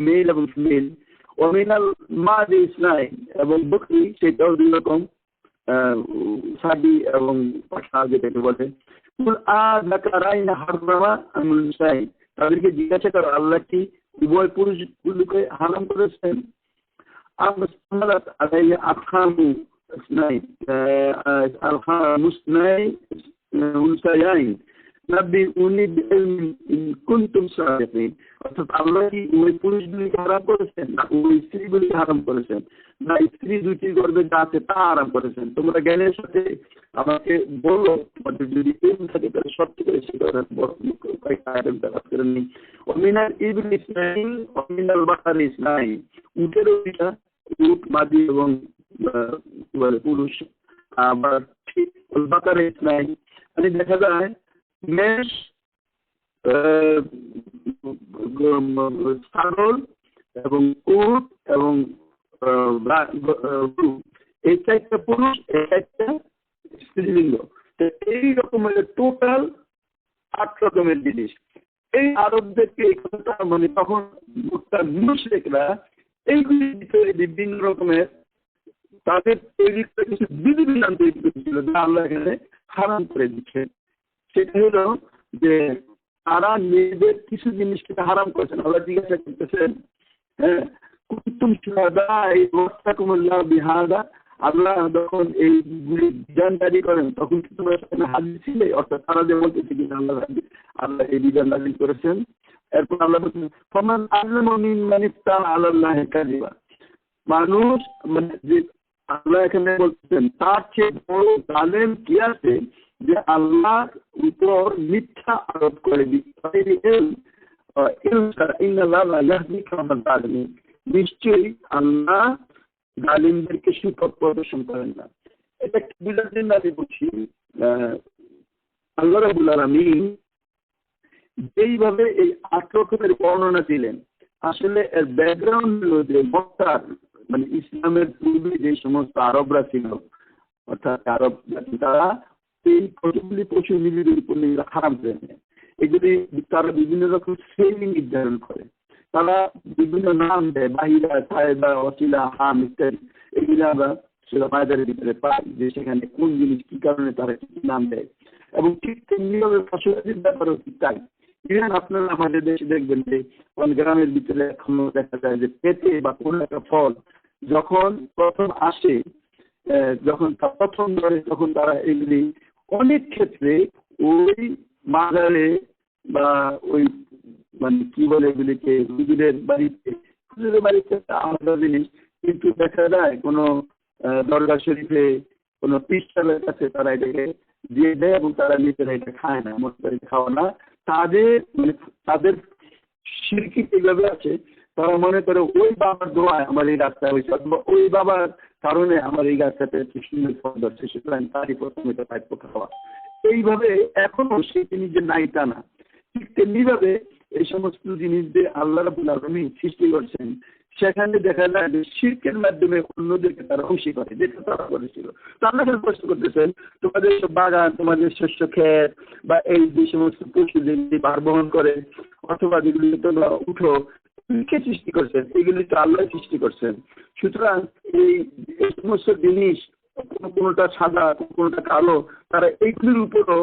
মেল এবং ফিমেল, অমিনাল মাদি ইসনাইন, এবং বকরি সেটাও 2 রকম, সাদি এবং পাঠা যেটাকে বলে। তাদেরকে জিজ্ঞাসা করো আল্লাহ কি উভয় পুরুষগুলোকে হারাম করেছেন? অর্থাৎ আল্লাহ কি ওই পুরুষগুলিকে হারাম করেছেন না ওই স্ত্রীগুলিকে হারাম করেছেন, না স্ত্রী দুইটির গর্ভে যা আছে তা হারাম করেছেন? তোমরা জ্ঞানের সাথে আমাকে বলো, তোমাদের যদি প্রেম থাকে তাহলে সত্যি করে সে কথা কয়েকটা আইটেম দেখাত করে নি। অমিনাল ইবল ইসলাইন অমিনাল বাকার ইসলাইন, উটেরও দুইটা, উট মাদি এবং কি বলে পুরুষ। আবার ঠিক বাকার ইসলাইন মানে দেখা যায় মেষ, ছাগল এবং উট এবং এই 4টা পুরুষ, এই 4টা স্ত্রীলিঙ্গ। এই রকমের টোটাল 8 রকমের জিনিস। এই আরবদেরকে এই কথা মানে তখন মুশরিকরা এইগুলির ভিতরে বিভিন্ন রকমের তাদের তৈরি করে কিছু বিধিবিধান তৈরি করেছিল যা আল্লাহ এখানে হারাম করে দিচ্ছে। সেটা হলো যে তারা নিজেদের কিছু জিনিসকে হারাম করেছেন। আল্লাহ জিজ্ঞাসা করতেছেন, হ্যাঁ, কুনতুম শুহাদা ওয়াসাকুমুল্লাহ বিহাদা, আল্লাহ যখন এইগুলি বিধান জারি করেন তখন কি তোমরা সেখানে হাজির ছিলে? অর্থাৎ তারা যে বলতেছে কিনা আল্লাহ এই বিধান জারি করেছেন। এরপর আল্লাহ বলছেন ফমান আযলামু মিম্মান ইফতারা আলাল্লাহি কাযিবা, মানুষ মানে যে আল্লাহ এখানে বলতেছেন তার চেয়ে বড় জালেম কি আছে যে আল্লাহর উপর মিথ্যা আরোপ করে। নিশ্চয়ই আল্লাহ জালিমদেরকে সুপথ প্রদর্শন করেন না। এটা বুঝার জন্য আমি বলছি আল্লাহ রাব্বুল আলামিন যেইভাবে এই 8 রকমের বর্ণনা দিলেন, আসলে এর ব্যাকগ্রাউন্ড হলো যে মক্কার মানে ইসলামের পূর্বে যে সমস্ত আরবরা ছিল, অর্থাৎ আরব জাতি, তারা এই কতগুলি পশু নিবিড়ের উপর হারাম করে নেয়। এগুলি তারা বিভিন্ন রকম শ্রেণী নির্ধারণ করে, তারা বিভিন্ন নাম দেয়, বাহিরা, সাহেবা, অসিলা, হাম ইত্যাদি। এগুলি আমরা সেটা বাজারের ভিতরে পাই যে সেখানে কোন জিনিস কি কারণে তারা কি নাম দেয়। এবং ঠিক তেমনিভাবে ফসলের ব্যাপারেও ঠিক তাই। ইভেন আপনারা আমাদের দেশে দেখবেন যে কোন গ্রামের ভিতরে এখনো দেখা যায় যে পেঁপে বা কোনো একটা ফল যখন প্রথম আসে, যখন প্রথম ধরে, তখন তারা এগুলি অনেক ক্ষেত্রে ওই বাজারে বা ওই মানে কি বলে এগুলিকে হুজুরের বাড়িতে আলাদা জিনিস, কিন্তু দেখা যায় কোনো দরগা শরীফে কোনো পীরসাহেবের কাছে তারা এটাকে দিয়ে দেয় এবং তারা নিজেরা এটা খায় না, মনে করে খাওয়া না। তাদের শিরকি কিভাবে আছে, তারা মনে করে ওই বাবার দোয়ায় আমার এই রাস্তা হয়েছে, অথবা ওই বাবার কারণে আমার এই গাছটাতে একটু সুন্দর ফল ধরছে, সুতরাং তারই প্রথম এটা প্রাপ্য খাওয়া। এইভাবে এখনো সেই জিনিস যে নাই তা না। ঠিক তেমনিভাবে এই সমস্ত জিনিস যে আল্লাহ রাব্বুল আলামিন সৃষ্টি করছেন, সেখানে দেখা যায় যে শিরকের মাধ্যমে অন্যদেরকে তারা খুশি করে, যেটা তারা করেছিল। তো আল্লাহ প্রশ্ন করতেছেন, তোমাদের সব বাগান, তোমাদের শস্য ক্ষেত বা এই যে সমস্ত পশু যেগুলি ভার বহন করে অথবা যেগুলি তোমরা উঠো, কে সৃষ্টি করছেন? এগুলি তো আল্লাহ সৃষ্টি করছেন। সুতরাং এই সমস্ত জিনিস কোনোটা সাদা, কোনোটা কালো, তারা এইগুলির উপরও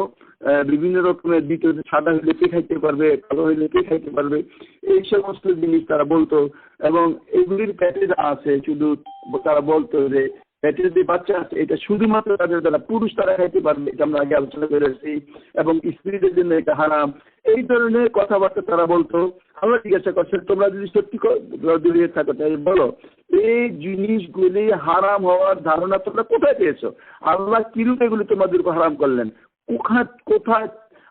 বিভিন্ন রকমের দ্বিতীয় সাদা হইলে কে খাইতে পারবে, কালো হইলে কে খাইতে পারবে, এই সমস্ত জিনিস তারা বলতো। এবং এগুলির পেটে যা আছে, শুধু তারা বলতো যে পেটের যে বাচ্চা আছে এটা শুধুমাত্র তাদের দ্বারা পুরুষ তারা খাইতে পারবে, এটা আমরা আগে আলোচনা করেছি, এবং স্ত্রীদের জন্য এটা হারাম। এই ধরনের কথাবার্তা তারা বলতো। আমরা জিজ্ঞাসা করছেন, তোমরা যদি সত্যি দূরে থাকো তাহলে বলো এই জিনিসগুলি হারাম হওয়ার ধারণা তোমরা কোথায় পেয়েছো? আল্লাহ কিরূপ এগুলি তোমাদের উপর হারাম করলেন? কোথায়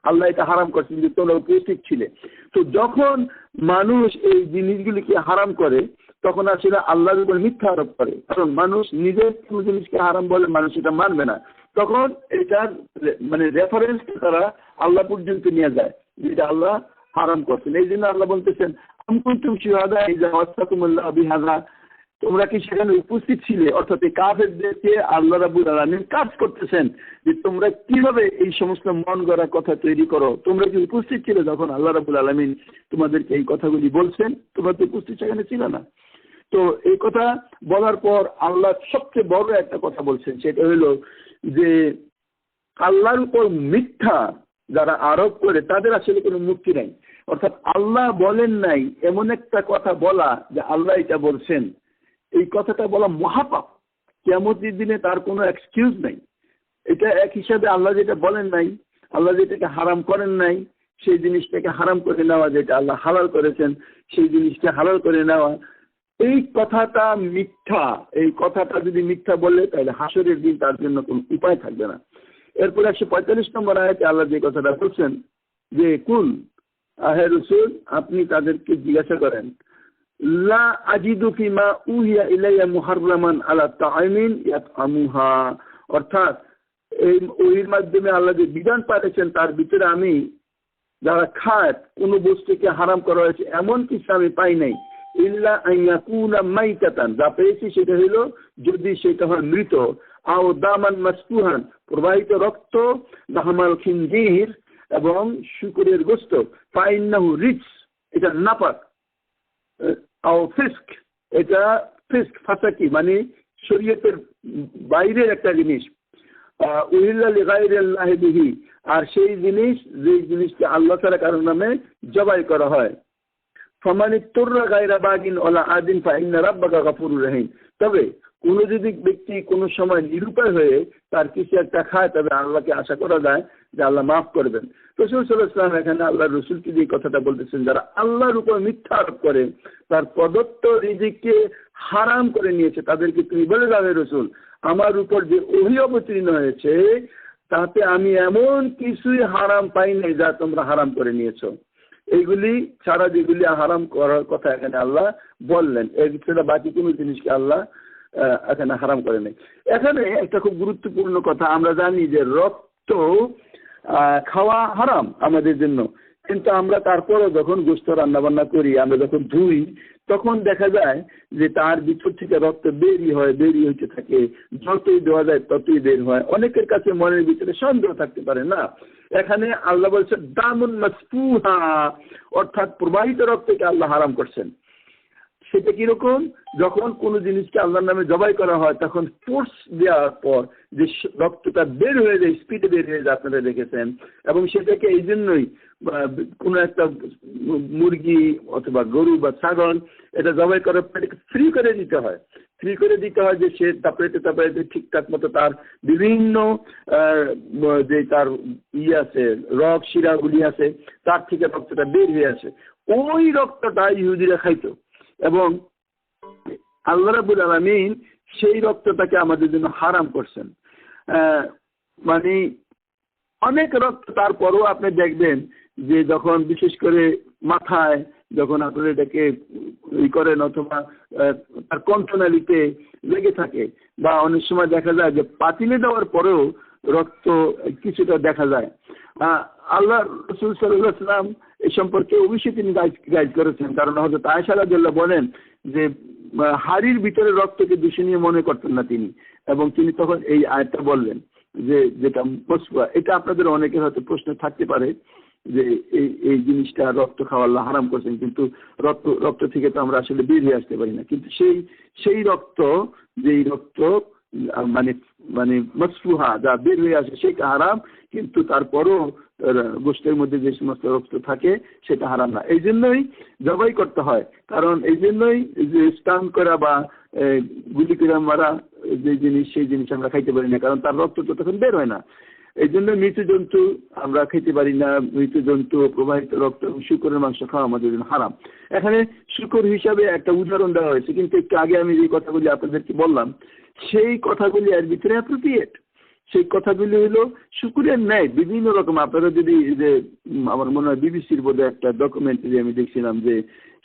আল্লাহ এটা হারাম করছেন যে তোমরা উপস্থিত ছিলে? তো যখন মানুষ এই জিনিসগুলিকে হারাম করে, তখন আসলে আল্লাহর উপর মিথ্যা আরোপ করে। কারণ মানুষ নিজের কোনো জিনিসকে হারাম বলে মানুষ এটা মানবে না, তখন এটার মানে রেফারেন্স তারা আল্লাহ পর্যন্ত নিয়ে যায়, যেটা আল্লাহ হারাম করছেন। এই জন্য আল্লাহ বলতেছেন, তোমরা কি সেখানে উপস্থিত ছিলে? অর্থাৎ এই কাফেরদেরকে আল্লাহ রাব্বুল আলামিন কাজ করতেছেন যে তোমরা কিভাবে এই সমস্ত মন গড়া কথা তৈরি করো। তোমরা কি উপস্থিত ছিলে যখন আল্লাহ রাব্বুল আলামিন তোমাদেরকে এই কথাগুলি বলছেন? তোমরা তো উপস্থিত সেখানে ছিল না। তো এই কথা বলার পর আল্লাহ সবচেয়ে বড় একটা কথা বলছেন, সেটা হলো যে আল্লাহর উপর মিথ্যা যারা আরোপ করে তাদের আসলে কোনো মুক্তি নাই। অর্থাৎ আল্লাহ বলেন নাই এমন একটা কথা বলা যে আল্লাহ এটা বলছেন, এই কথাটা বলা মহাপাপ। কিয়ামতের দিনে তার কোনো এক্সকিউজ নাই। এটা এক হিসাবে আল্লাহ যেটা বলেন নাই, আল্লাহ যেটাকে হারাম করেন নাই, সেই জিনিসটাকে হারাম করে নেওয়া, যেটা আল্লাহ হালাল করেছেন সেই জিনিসটা হালাল করে নেওয়া, এই কথাটা মিথ্যা। এই কথাটা যদি মিথ্যা বলে তাহলে হাসরের দিন তার জন্য কোনো উপায় থাকবে না। এরপর 145 নম্বর আয়াতে আল্লাহ যে কথাটা বলছেন যে কুল হে রাসূল, আপনি তাদেরকে জিজ্ঞাসা করেন, লা আজিদু ফিমা উহিয়া ইলাইয়া মুহাররামান আলা তাআমিন ইয়াতআমুহা, অর্থাৎ এই ওহির মাধ্যমে আল্লাহ যে বিধান পাঠিয়েছেন তার ভিতরে আমি যারা খায় কোনো বস্তুকে হারাম করা হয়েছে এমন কিছু আমি পাই নাই, ইল্লা আন ইয়াকুনা মাইতাতান, যা পেয়েছি সেটা হলো যদি সেটা হয় মৃত, আও দামান মাসফুহান, প্রবাহিত রক্ত, দাহমাল খিনজির, এবং শুকরের গোশত, ফাইন্নাহু রিজস, এটা নাপাক, আও ফিস্ক, এটা ফিস্ক ফাসাকি, মানে শরীয়তের বাইরের একটা জিনিস, উহিল্লা লিগাইরিল্লাহি বিহি, আর সেই জিনিস যে জিনিসকে আল্লাহ ছাড়া কারোর নামে জবাই করা হয়। ফামানিত্তুররা গায়রা বাগিন ওয়ালা আদিন ফাইন্না রাব্বাকা গফুরুর রহিম, তবে কোনো যদি ব্যক্তি কোনো সময় নিরুপায় হয়ে তার কিছু একটা খায়, তবে আল্লাহকে আশা করা যায় যে আল্লাহ মাফ করবেন। রাসূল সাল্লাল্লাহু আলাইহি ওয়াসাল্লাম এখানে আল্লাহ রসুলকে যে কথাটা বলতেছেন, যারা আল্লাহর উপর মিথ্যা আরোপ করে, তার প্রদত্ত রিজিককে হারাম করে নিয়েছে তাদেরকে তুমি বলে যাবে রসুল আমার উপর যে ওহী অবতীর্ণ হয়েছে তাতে আমি এমন কিছুই হারাম পাই নাই যা তোমরা হারাম করে নিয়েছো। এইগুলি ছাড়া যেগুলি হারাম করার কথা এখানে আল্লাহ বললেন, এর ভিতরে বাকি কোনো জিনিসকে আল্লাহ এখানে হারাম করে নাই। এখানে একটা খুব গুরুত্বপূর্ণ কথা, আমরা জানি যে রক্ত খাওয়া হারাম আমাদের জন্য, কিন্তু আমরা তারপরে যখন গোশত রান্না বান্না করি, আমরা যখন ধুই, তখন দেখা যায় যে তার ভিতর থেকে রক্ত বেরি হইতে থাকে, যতই দেওয়া যায় ততই বের হয়। অনেকের কাছে মনের ভিতরে সন্দেহ থাকতে পারে না, এখানে আল্লাহ বলছেন দামুন মাসফুহা, অর্থাৎ প্রবাহিত রক্তকে আল্লাহ হারাম করছেন। সেটা কিরকম, যখন কোনো জিনিসকে আল্লাহর নামে জবাই করা হয় তখন ফোর্স দেওয়ার পর যে রক্তটা বের হয়ে যায়, স্পিডে বের হয়ে যায়, আপনারা দেখেছেন। এবং সেটাকে এই জন্যই কোনো একটা মুরগি অথবা গরু বা ছাগল এটা জবাই করার পর ফ্রি করে দিতে হয়, যে সে তারপরে ঠিকঠাক মতো তার বিভিন্ন যে তার আছে রগ শিরাগুলি আছে তার থেকে রক্তটা বের হয়ে আসে। ওই রক্তটা ইহুদিরা খাইতো এবং আল্লাহ রাব্বুল আলামিন সেই রক্তটাকে আমাদের জন্য হারাম করছেন। মানে অনেক রক্ত, তারপরও আপনি দেখবেন যে যখন বিশেষ করে মাথায় যখন আপনারা এটাকে করেন অথবা তার কণ্ঠনালীতে লেগে থাকে, বা অনেক সময় দেখা যায় যে পাতিলে দেওয়ার পরেও রক্ত কিছুটা দেখা যায়। আল্লাহ রাসূল সাল্লাল্লাহু আলাইহি ওয়াসাল্লাম এই সম্পর্কে অবশ্যই তিনি গাইড করেছেন, কারণ হযরত আয়েশা রাদিয়াল্লাহু বলেন যে হাড়ির ভিতরে রক্তকে দূষণীয় মনে করতেন না তিনি, এবং তিনি তখন এই আয়াতটা বললেন যে যেটা মসফুয়া। এটা আপনাদের অনেকের হয়তো প্রশ্ন থাকতে পারে যে এই জিনিসটা রক্ত খাওয়া আল্লাহ হারাম করছেন, কিন্তু রক্ত থেকে তো আমরা আসলে বের হয়ে আসতে পারি না, কিন্তু সেই রক্ত, যেই রক্ত মানে মসফুহা যা বের হয়ে আসে সেটা হারাম, কিন্তু তারপরও গোশতের মধ্যে যে সমস্ত রক্ত থাকে সেটা হারাম না। এই জন্যই জবাই করতে হয়, কারণ এই জন্যই যে স্টান করা বা গুলি করে মারা যে জিনিস, সেই জিনিস আমরা খাইতে পারি না, কারণ তার রক্ত তো তখন বের হয় না। এই জন্য মৃত জন্তু আমরা খেতে পারি না, মৃত জন্তু প্রবাহিত রক্ত, শূকরের মাংস খাওয়া আমাদের জন্য হারাম। এখানে শূকর হিসাবে একটা উদাহরণ দেওয়া হয়েছে, কিন্তু একটু আগে আমি যে কথাগুলি আপনাদেরকে বললাম সেই কথাগুলি এর ভিতরে অ্যাপ্রোপ্রিয়েট। সেই কথাগুলি হলো শূকরের ন্যায় বিভিন্ন রকম। আপনারা যদি যে আমার মনে হয় বিবিসির বোধ একটা ডকুমেন্টারি আমি দেখছিলাম যে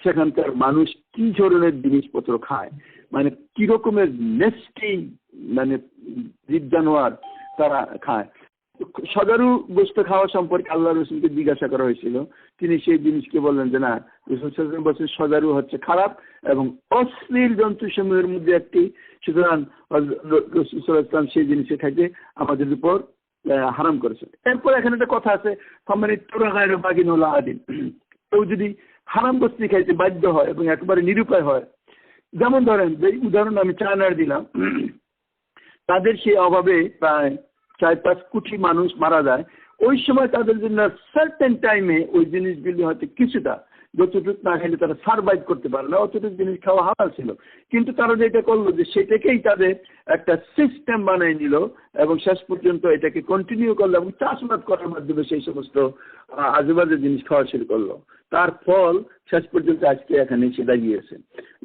সেখানকার মানুষ কি ধরনের জিনিসপত্র খায়, মানে কি রকমের নেস্টি মানে জীব জানোয়ার তারা খায়। সজারু গোশত খাওয়া সম্পর্কে আল্লাহ রসুলকে জিজ্ঞাসা করা হয়েছিল, তিনি সেই জিনিসকে বললেন যে না, রসুল বলছেন সজারু হচ্ছে খারাপ এবং অশ্লীল জন্তুসমূহের মধ্যে একটি, সুতরাং রসুল সেই জিনিসে খাইতে আমাদের উপর হারাম করেছে। এরপর এখানে একটা কথা আছে, কেউ যদি হারাম বস্তু খাইতে বাধ্য হয় এবং একেবারে নিরুপায় হয়, যেমন ধরেন যে উদাহরণ আমি চায়নার দিলাম, তাদের সেই অভাবে প্রায় 4-5 কোটি মানুষ মারা যায়, ওই সময় তাদের জন্য সার্টেন টাইমে ওই জিনিসগুলি হয়তো কিছুটা যতটুকু না খেলে তারা সার্ভাইভ করতে পারে না, অতটুকু জিনিস খাওয়া হালাল ছিল, কিন্তু তারা যেটা করলো যে সেটাকেই তাদের একটা সিস্টেম বানিয়ে নিল এবং শেষ পর্যন্ত এটাকে কন্টিনিউ করলো এবং চাষবাদ করার মাধ্যমে সেই সমস্ত আজেবাজে জিনিস খাওয়া শুরু করলো। তার ফল শেষ পর্যন্ত আজকে এখানে এসে দাঁড়িয়েছে।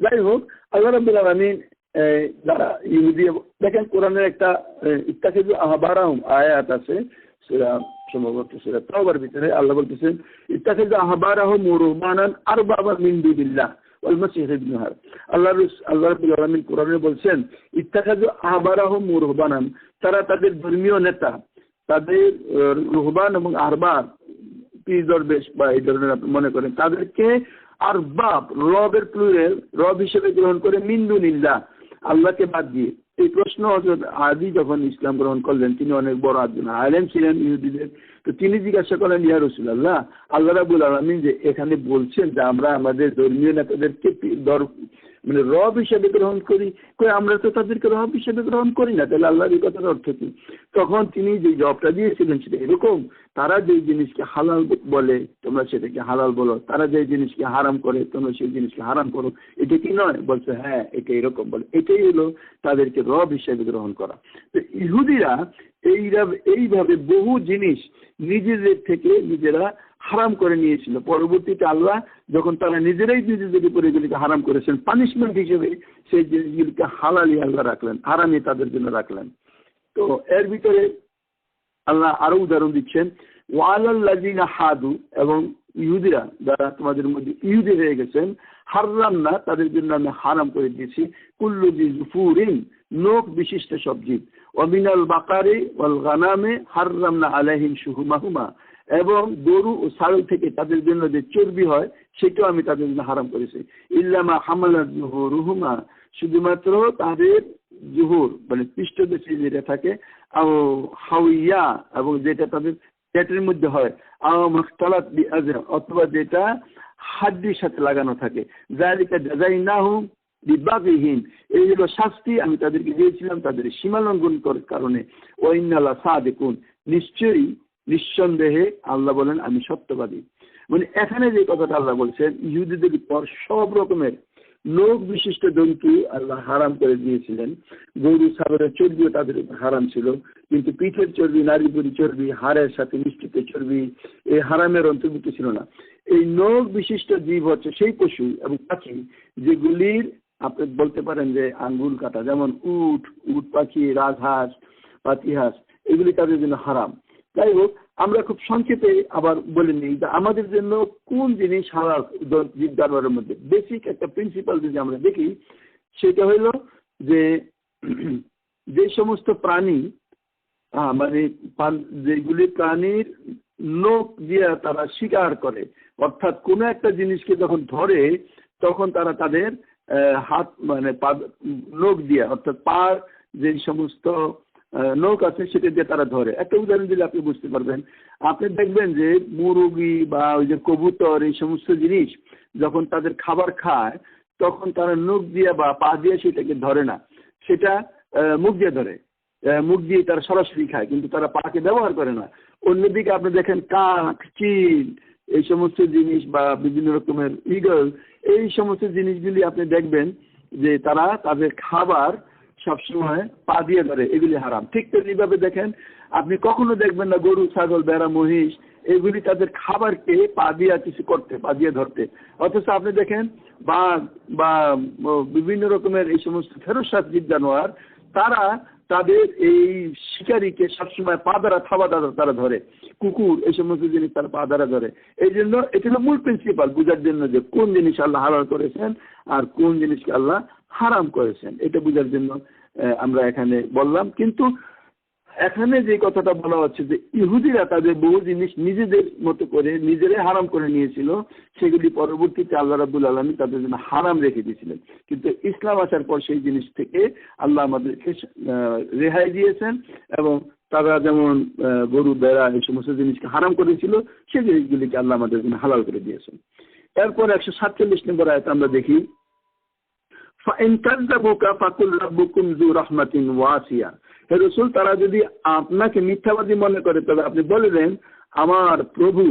যাই হোক, আল্লাহ রাব্বুল আলামিন যারা ইহুদি, দেখেন কোরআনের একটা ইত্তাখিযু আহবারাহুম আয়াত আছে, সম্ভবত সূরা তাওবার ভিতরে আল্লাহ বলতেছেন ইত্তাখিযু আহবারাহুম ওয়া রুহবানান আরবাবা মিন দুনিল্লাহ ওয়াল মাসীহ ইবনে মারইয়াম। আল্লাহ রাব্বুল আলামিন কোরআনে বলছেন ইত্তাখিযু আহবারাহুম ওয়া রুহবানান, তারা তাদের ধর্মীয় নেতা, তাদের রুহবান এবং আরবাব, পীর দরবেশ বা এই ধরনের আপনি মনে করেন, তাদেরকে আরবাব, রবের প্লুরাল, রব হিসেবে গ্রহণ করে মিন দুনিল্লাহ, আল্লাহকে বাদ দিয়ে। এই প্রশ্ন হযরত আদি যখন ইসলাম গ্রহণ করলেন, তিনি অনেক বড় একজন আলেম ছিলেন ইহুদিদের, তো তিনি জিজ্ঞাসা করলেন ইয়া রাসূলুল্লাহ, আল্লাহ রাব্বুল আলামিন যে এখানে বলছেন যে আমরা আমাদের ধর্মীয় নেতাদেরকে মানে রব হিসেবে গ্রহণ করি, আমরা তো তাদেরকে রব হিসেবে গ্রহণ করি না, তাহলে আল্লাহর এই কথার অর্থ কি? তখন তিনি যে জবাবটা দিয়েছিলেন সেটা এরকম, তারা যে জিনিসকে হালাল বলে তোমরা সেটাকে হালাল বলো, তারা যে জিনিসকে হারাম করে তোমরা সেই জিনিসকে হারাম করো, এটা কি নয়? বলছে হ্যাঁ, এটা এরকম বলে। এটাই হলো তাদেরকে রব হিসেবে গ্রহণ করা। তো ইহুদিরা এইভাবে বহু জিনিস নিজেদের থেকে নিজেরা হারাম করে নিয়েছিল। পরবর্তীতে আল্লাহ যখন তারা নিজেরাই নিজেদের উপরে এগুলিকে হারাম করেছেন, পানিশমেন্ট হিসেবে সেই জিনিসগুলিকে হালালি আল্লাহ রাখলেন, হারামি তাদের জন্য রাখলেন। তো এর ভিতরে আল্লাহ আরো উদাহরণ দিচ্ছেন, ওয়ালাল্লাযিনা হাদু, এবং ইহুদিরা যারা তোমাদের মধ্যে ইহুদি হয়ে গেছেন, হারামনা তাদের জন্য আমি হারাম করে দিয়েছি কুল্লু জি জুফুরিন, নখ বিশিষ্ট সব জীব, ওয়ামিনাল বাকারি ওয়াল গানামে হারামনা আলাইহিম শুহুমাহুমা, এবং গরু ও ছাগল থেকে তাদের জন্য যে চর্বি হয় সেটাও আমি তাদের জন্য হারাম করেছি। ইল্লামা হামালাত জুহুরুহুমা, শুধুমাত্র তাদের জুহুর মানে পৃষ্ঠদেশে যেটা থাকে, হাউইয়া, এবং যেটা তাদের পেটের মধ্যে হয়, অথবা যেটা হাড্ডির সাথে লাগানো থাকে, যালিকা জাযাইনাহুম বিবাগহিম, এই হলো শাস্তি আমি তাদেরকে দিয়েছিলাম তাদের সীমা লঙ্ঘন করার কারণে। ওয়া ইন্না লা সাদিকুন, নিশ্চয়ই নিঃসন্দেহে আল্লাহ বলেন আমি সত্যবাদী। মানে এখানে যে কথাটা আল্লাহ বলছেন, ইহুদিদের উপর সব রকমের নখ বিশিষ্ট জন্তু আল্লাহ হারাম করে দিয়েছিলেন। গরু ছাগলের চর্বিও তাদের হারাম ছিল, কিন্তু পিঠের চর্বি, নারীপুরি চর্বি, হাড়ের সাথে মিষ্টিত চর্বি এই হারামের অন্তর্ভুক্ত ছিল না। এই নখ বিশিষ্ট জীব হচ্ছে সেই পশু এবং পাখি যেগুলির আপনি বলতে পারেন যে আঙ্গুল কাটা, যেমন উট, উট পাখি, রাজহাঁস, পাতিহাঁস, এগুলি তাদের জন্য হারাম। যাই হোক, আমরা খুব সংক্ষেপে আবার বলে নিই যে আমাদের জন্য কোন জিনিস হালাল জীব জানোয়ারের মধ্যে। বেসিক একটা প্রিন্সিপাল যদি আমরা দেখি, সেটা হইল যে যে সমস্ত প্রাণী মানে যেগুলি প্রাণীর নখ দিয়ে তারা শিকার করে, অর্থাৎ কোনো একটা জিনিসকে যখন ধরে তখন তারা তাদের হাত মানে নখ দিয়ে, অর্থাৎ পার যে সমস্ত নখ আছে সেটা দিয়ে তারা ধরে। একটা উদাহরণ দিলে আপনি বুঝতে পারবেন। আপনি দেখবেন যে মুরগি বা ওই যে কবুতর এই সমস্ত জিনিস যখন তাদের খাবার খায় তখন তারা নখ দিয়ে বা পা দিয়ে সেটাকে ধরে না, সেটা মুখ দিয়ে ধরে, মুখ দিয়ে তারা সরাসরি খায়, কিন্তু তারা পাকে ব্যবহার করে না। অন্যদিকে আপনি দেখেন কাক, চিল, এই সমস্ত জিনিস বা বিভিন্ন রকমের ঈগল, এই সমস্ত জিনিসগুলি আপনি দেখবেন যে তারা তাদের খাবার সবসময় পা দিয়ে ধরে, এগুলি হারাম। ঠিক তেমনিভাবে দেখেন আপনি কখনো দেখবেন না গরু, ছাগল, ভেড়া, মহিষ এগুলি তাদের খাবারকে পা দিয়ে কিছু করতে, পা দিয়ে ধরতে। অথচ আপনি দেখেন বাঘ বা বিভিন্ন রকমের এই সমস্ত ফেরোসাত জীব জানোয়ার তারা তাদের এই শিকারীকে সবসময় পা দ্বারা, থাবা দ্বারা তারা ধরে। কুকুর এই সমস্ত জিনিস তারা পা দ্বারা ধরে। এই জন্য এটা হলো মূল প্রিন্সিপাল বোঝার জন্য যে কোন জিনিস আল্লাহ হালাল করেছেন আর কোন জিনিসকে আল্লাহ হারাম করেছেন, এটা বোঝার জন্য আমরা এখানে বললাম। কিন্তু এখানে যে কথাটা বলা হচ্ছে যে ইহুদিরা তাদের বহু জিনিস নিজেদের মতো করে নিজেরাই হারাম করে নিয়েছিল, সেগুলি পরবর্তীতে আল্লাহ রাব্বুল আলামিন তাদের জন্য হারাম রেখে দিয়েছিলেন। কিন্তু ইসলাম আসার পর সেই জিনিস থেকে আল্লাহ আমাদেরকে রেহাই দিয়েছেন, এবং তারা যেমন গরু, ভেড়া এই সমস্ত জিনিসকে হারাম করেছিল সেই জিনিসগুলিকে আল্লাহ আমাদের জন্য হালাল করে দিয়েছেন। এরপর 147 নম্বর আয়াত আমরা দেখি, হে রাসূল, তারা যদি আপনাকে মিথ্যাবাদী মনে করে তবে আপনি বলে দেন আমার প্রভু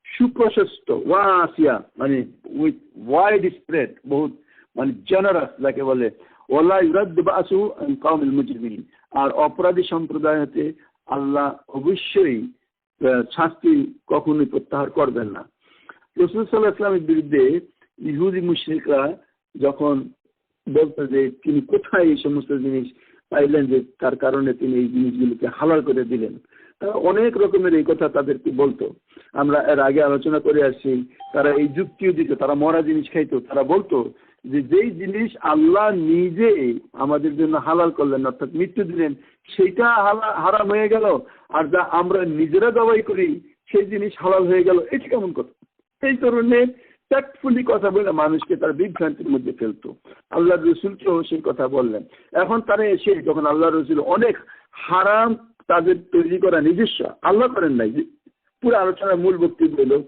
সুপ্রশস্ত, ওয়াসিয়া মানে উইথ ওয়াইড স্প্রেড, বহুত মানে জেনারাস যাকে বলে, ওয়ালা ইউরাদ্দু বাসু আন কওমিল মুজরিমিন, আর অপরাধী সম্প্রদায় হতে আল্লাহ অবশ্যই শাস্তি কখনোই প্রত্যাহার করবেন না। রাসূল সাল্লাল্লাহু আলাইহি ওয়াসাল্লামের বিরুদ্ধে ইহুদি মুশরিকরা যখন বলতো যে তিনি কোথায় এই সমস্ত জিনিস পাইলেন যে তার কারণে তিনি এই জিনিসগুলিকে হালাল করে দিলেন, তারা অনেক রকমের এই কথা তাদেরকে বলতো। আমরা এর আগে আলোচনা করে আসছি, তারা এই যুক্তিও দিত, তারা মরা জিনিস খাইতো। তারা বলতো যে যেই জিনিস আল্লাহ নিজে আমাদের জন্য হালাল করলেন, অর্থাৎ মৃত্যু দিলেন, সেইটা হারাম হয়ে গেল, আর যা আমরা নিজেরা দাবাই করি সেই জিনিস হালাল হয়ে গেল, এটা কেমন কথা? এই ধরনের ট্যাক্টফুলি কথা বলে মানুষকে তার বিভ্রান্তির মধ্যে ফেলতো। আল্লাহ রসুলকেও সেই কথা বললেন। এখন তারা এসে যখন আল্লাহ রসুল অনেক হারাম তাদের তৈরি করা নিজস্ব, আল্লাহ করেন নাই, পুরো আলোচনার মূল বক্তব্য হলো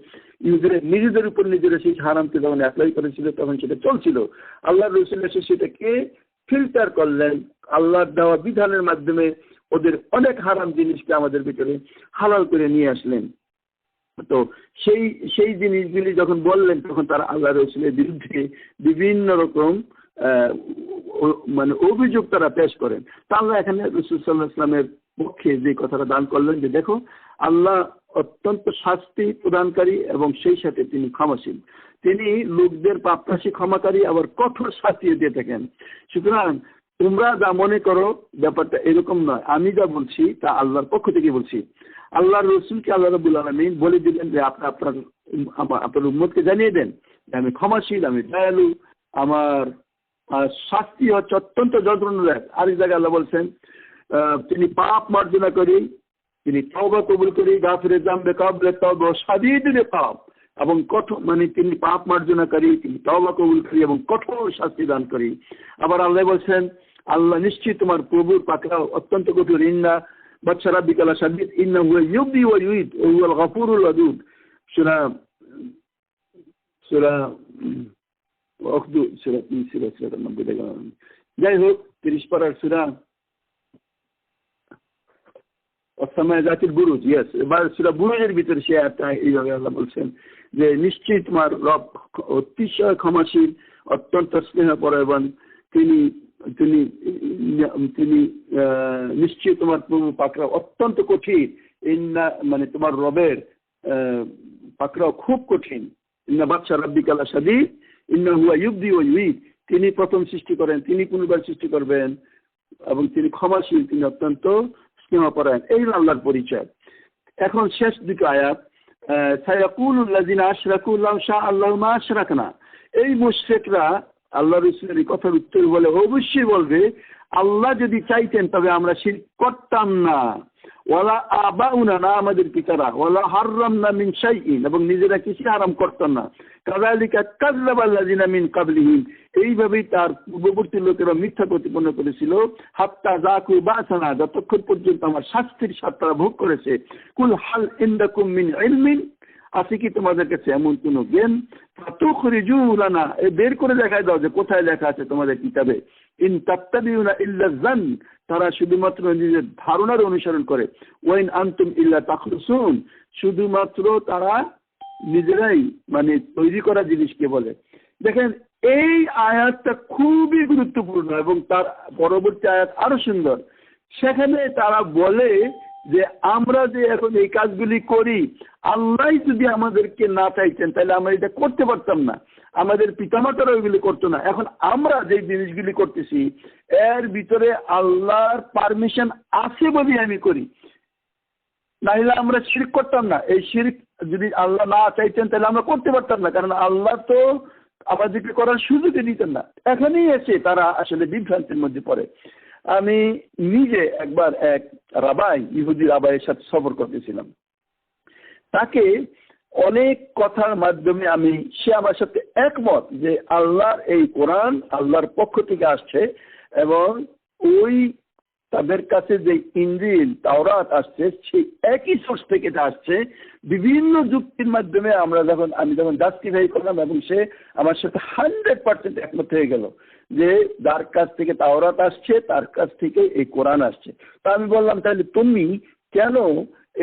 নিজেদের উপর নিজেরা সেই হারামকে যখন অ্যাপ্লাই করেছিল তখন সেটা চলছিল। আল্লাহ রসুল এসে সেটাকে ফিল্টার করলেন, আল্লাহর দেওয়া বিধানের মাধ্যমে ওদের অনেক হারাম জিনিসকে আমাদের ভিতরে হালাল করে নিয়ে আসলেন। তো সেই জিনিসগুলি যখন বললেন তখন তারা আল্লাহ রসুলের বিরুদ্ধে বিভিন্ন রকম মানে অভিযোগ তারা পেশ করেন। তা আল্লাহ এখানে রাসূল সাল্লাল্লাহু আলাইহি ওয়াসাল্লামের পক্ষে যে কথাটা দান করলেন যে দেখো আল্লাহ অত্যন্ত শাস্তি প্রদানকারী এবং সেই সাথে তিনি ক্ষমাশীল। তিনি লোকদের পাপরাশি ক্ষমাকারী, আবার কঠোর শাস্তি দিয়ে থাকেন। সুতরাং তোমরা যা মনে করো ব্যাপারটা এরকম নয়, আমি যা বলছি তা আল্লাহর পক্ষ থেকে বলছি। আল্লাহর রসুলকে আল্লাহ রাব্বুল আলামিন বলে দিলেন যে আপনার উম্মতকে জানিয়ে দেন যে আমি ক্ষমাশীল, আমি দয়ালু, আমার শাস্তি হচ্ছে অত্যন্ত যন্ত্রণাদায়ক। আরেক জায়গায় আল্লাহ বলছেন তিনি পাপ মার্জনা করি, তিনি তওবা কবুল করি, গাফিরে জামবে কাবলে তওবা শাদীদুল ইকাব, এবং কঠোর তিনি পাপ মার্জনাকারী, তিনি তওবা কবুল করি এবং কঠোর শাস্তি দান করি। আবার আল্লাহ বলছেন আল্লাহ নিশ্চয়ই তোমার প্রভুর পাকড়াও অত্যন্ত কঠোর। ইন্না বাদশা রাব্বিকা লাশাদীদ ইন্নাহু ইউবদি ওয়া ইউঈদ ওয়া হুয়াল গফুরুল ওয়াদুদ। সূরা যাই হোক 30 পারার সূরা জাতির বুরুজ, ইয়েস, এবার সূরা বুরুজের ভিতরে সে এইভাবে আল্লাহ বলছেন যে নিশ্চয়ই তোমার রব অতিশয় ক্ষমাশীল, অত্যন্ত স্নেহপরায়ণ, তিনি তিনি তিনি নিশ্চয়ই তোমার প্রভু পাকড়াও অত্যন্ত কঠিন। ইন্না তোমার রবের পাকড়াও খুব কঠিন। ইন্না বাদশা রাব্বিকা লাশাদীদ ইন্নাহু ইউবদি ওয়া ইউঈদ, তিনি প্রথম সৃষ্টি করেন, তিনি পুনর্বার সৃষ্টি করবেন, এবং তিনি ক্ষমাশীল, তিনি অত্যন্ত স্নেহপরায়ণ। এই আল্লাহর পরিচয়। এখন শেষ দুটো আয়াত, সায়াকুলুল লাযিনা আশরাকু লাউ শা আল্লাহু মা আশরাকনা। এই মুশরিকরা আল্লাহ রাসূলের এই কথার উত্তর বলে অবশ্যই বলবে আল্লাহ যদি চাইতেন তবে আমরা শিরক করতাম না, ওয়ালা আবাউনা, না আমাদের পিতারা, ওয়ালা হাররামনা মিন শাইইন, এবং নিজেরা কিছু হারাম করতাম না। কাযালিকা কাযযাবাল লাযিনা মিন ক্বাবলিহিম, এইভাবেই তার পূর্ববর্তী লোকেরা মিথ্যা প্রতিপন্ন করেছিল। হাত্তা যাকু বাসানা, যতক্ষণ পর্যন্ত আমার শাস্তির স্বাদ তারা ভোগ করেছে। কুল হাল ইনদাকুম মিন ইলমিন, আছে কি তোমাদের কাছে এমন কোনো জ্ঞান? ফাতুখরিজু লানা, বের করে দেখায় দাও যে কোথায় লেখা আছে তোমাদের কিতাবে। ইন তাত্তাবিউনা ইল্লা যান, তারা শুধুমাত্র নিজের ধারণার অনুসরণ করে। ওয়াইন আনতুম ইল্লা তাখরুসুন, শুধুমাত্র তারা নিজেরাই তৈরি করা জিনিসকে বলে। দেখেন এই আয়াতটা খুবই গুরুত্বপূর্ণ এবং তার পরবর্তী আয়াত আরো সুন্দর। সেখানে তারা বলে যে আমরা যে এখন এই কাজগুলি করি, আল্লাহ যদি আমাদেরকে না চাইতেন তাহলে আমরা এটা করতে পারতাম না, আমাদের পিতামাতারা ওইগুলি করতো না। এখন আমরা যে জিনিসগুলি করতেছি এর ভিতরে আল্লাহর পারমিশন আছে বলে আমি করি, নাহলে আমরা শিরক করতাম না। এই শিরক যদি আল্লাহ না চাইতেন তাহলে আমরা করতে পারতাম না, কারণ আল্লাহ তো আমাদেরকে করার সুযোগই দিতেন না। এখানেই এসে তারা আসলে বিভ্রান্তির মধ্যে পড়ে। আমি নিজে একবার এক রাবাই, ইহুদি রাবাইয়ের সাথে সফর করতেছিলাম। তাকে অনেক কথার মাধ্যমে সে আমার সাথে একমত যে আল্লাহর এই কোরআন আল্লাহর পক্ষ থেকে আসছে, এবং ওই তাদের কাছে যে ইনজিল তাওরাত আসছে সেই একই সোর্স থেকে এটা আসছে। বিভিন্ন যুক্তির মাধ্যমে আমি যখন জাস্টিফাই করলাম, এবং সে আমার সাথে 100% একমত হয়ে গেল যে যার কাছ থেকে তাওরাত আসছে তার কাছ থেকে এই কোরআন আসছে। তা আমি বললাম তাহলে তুমি কেন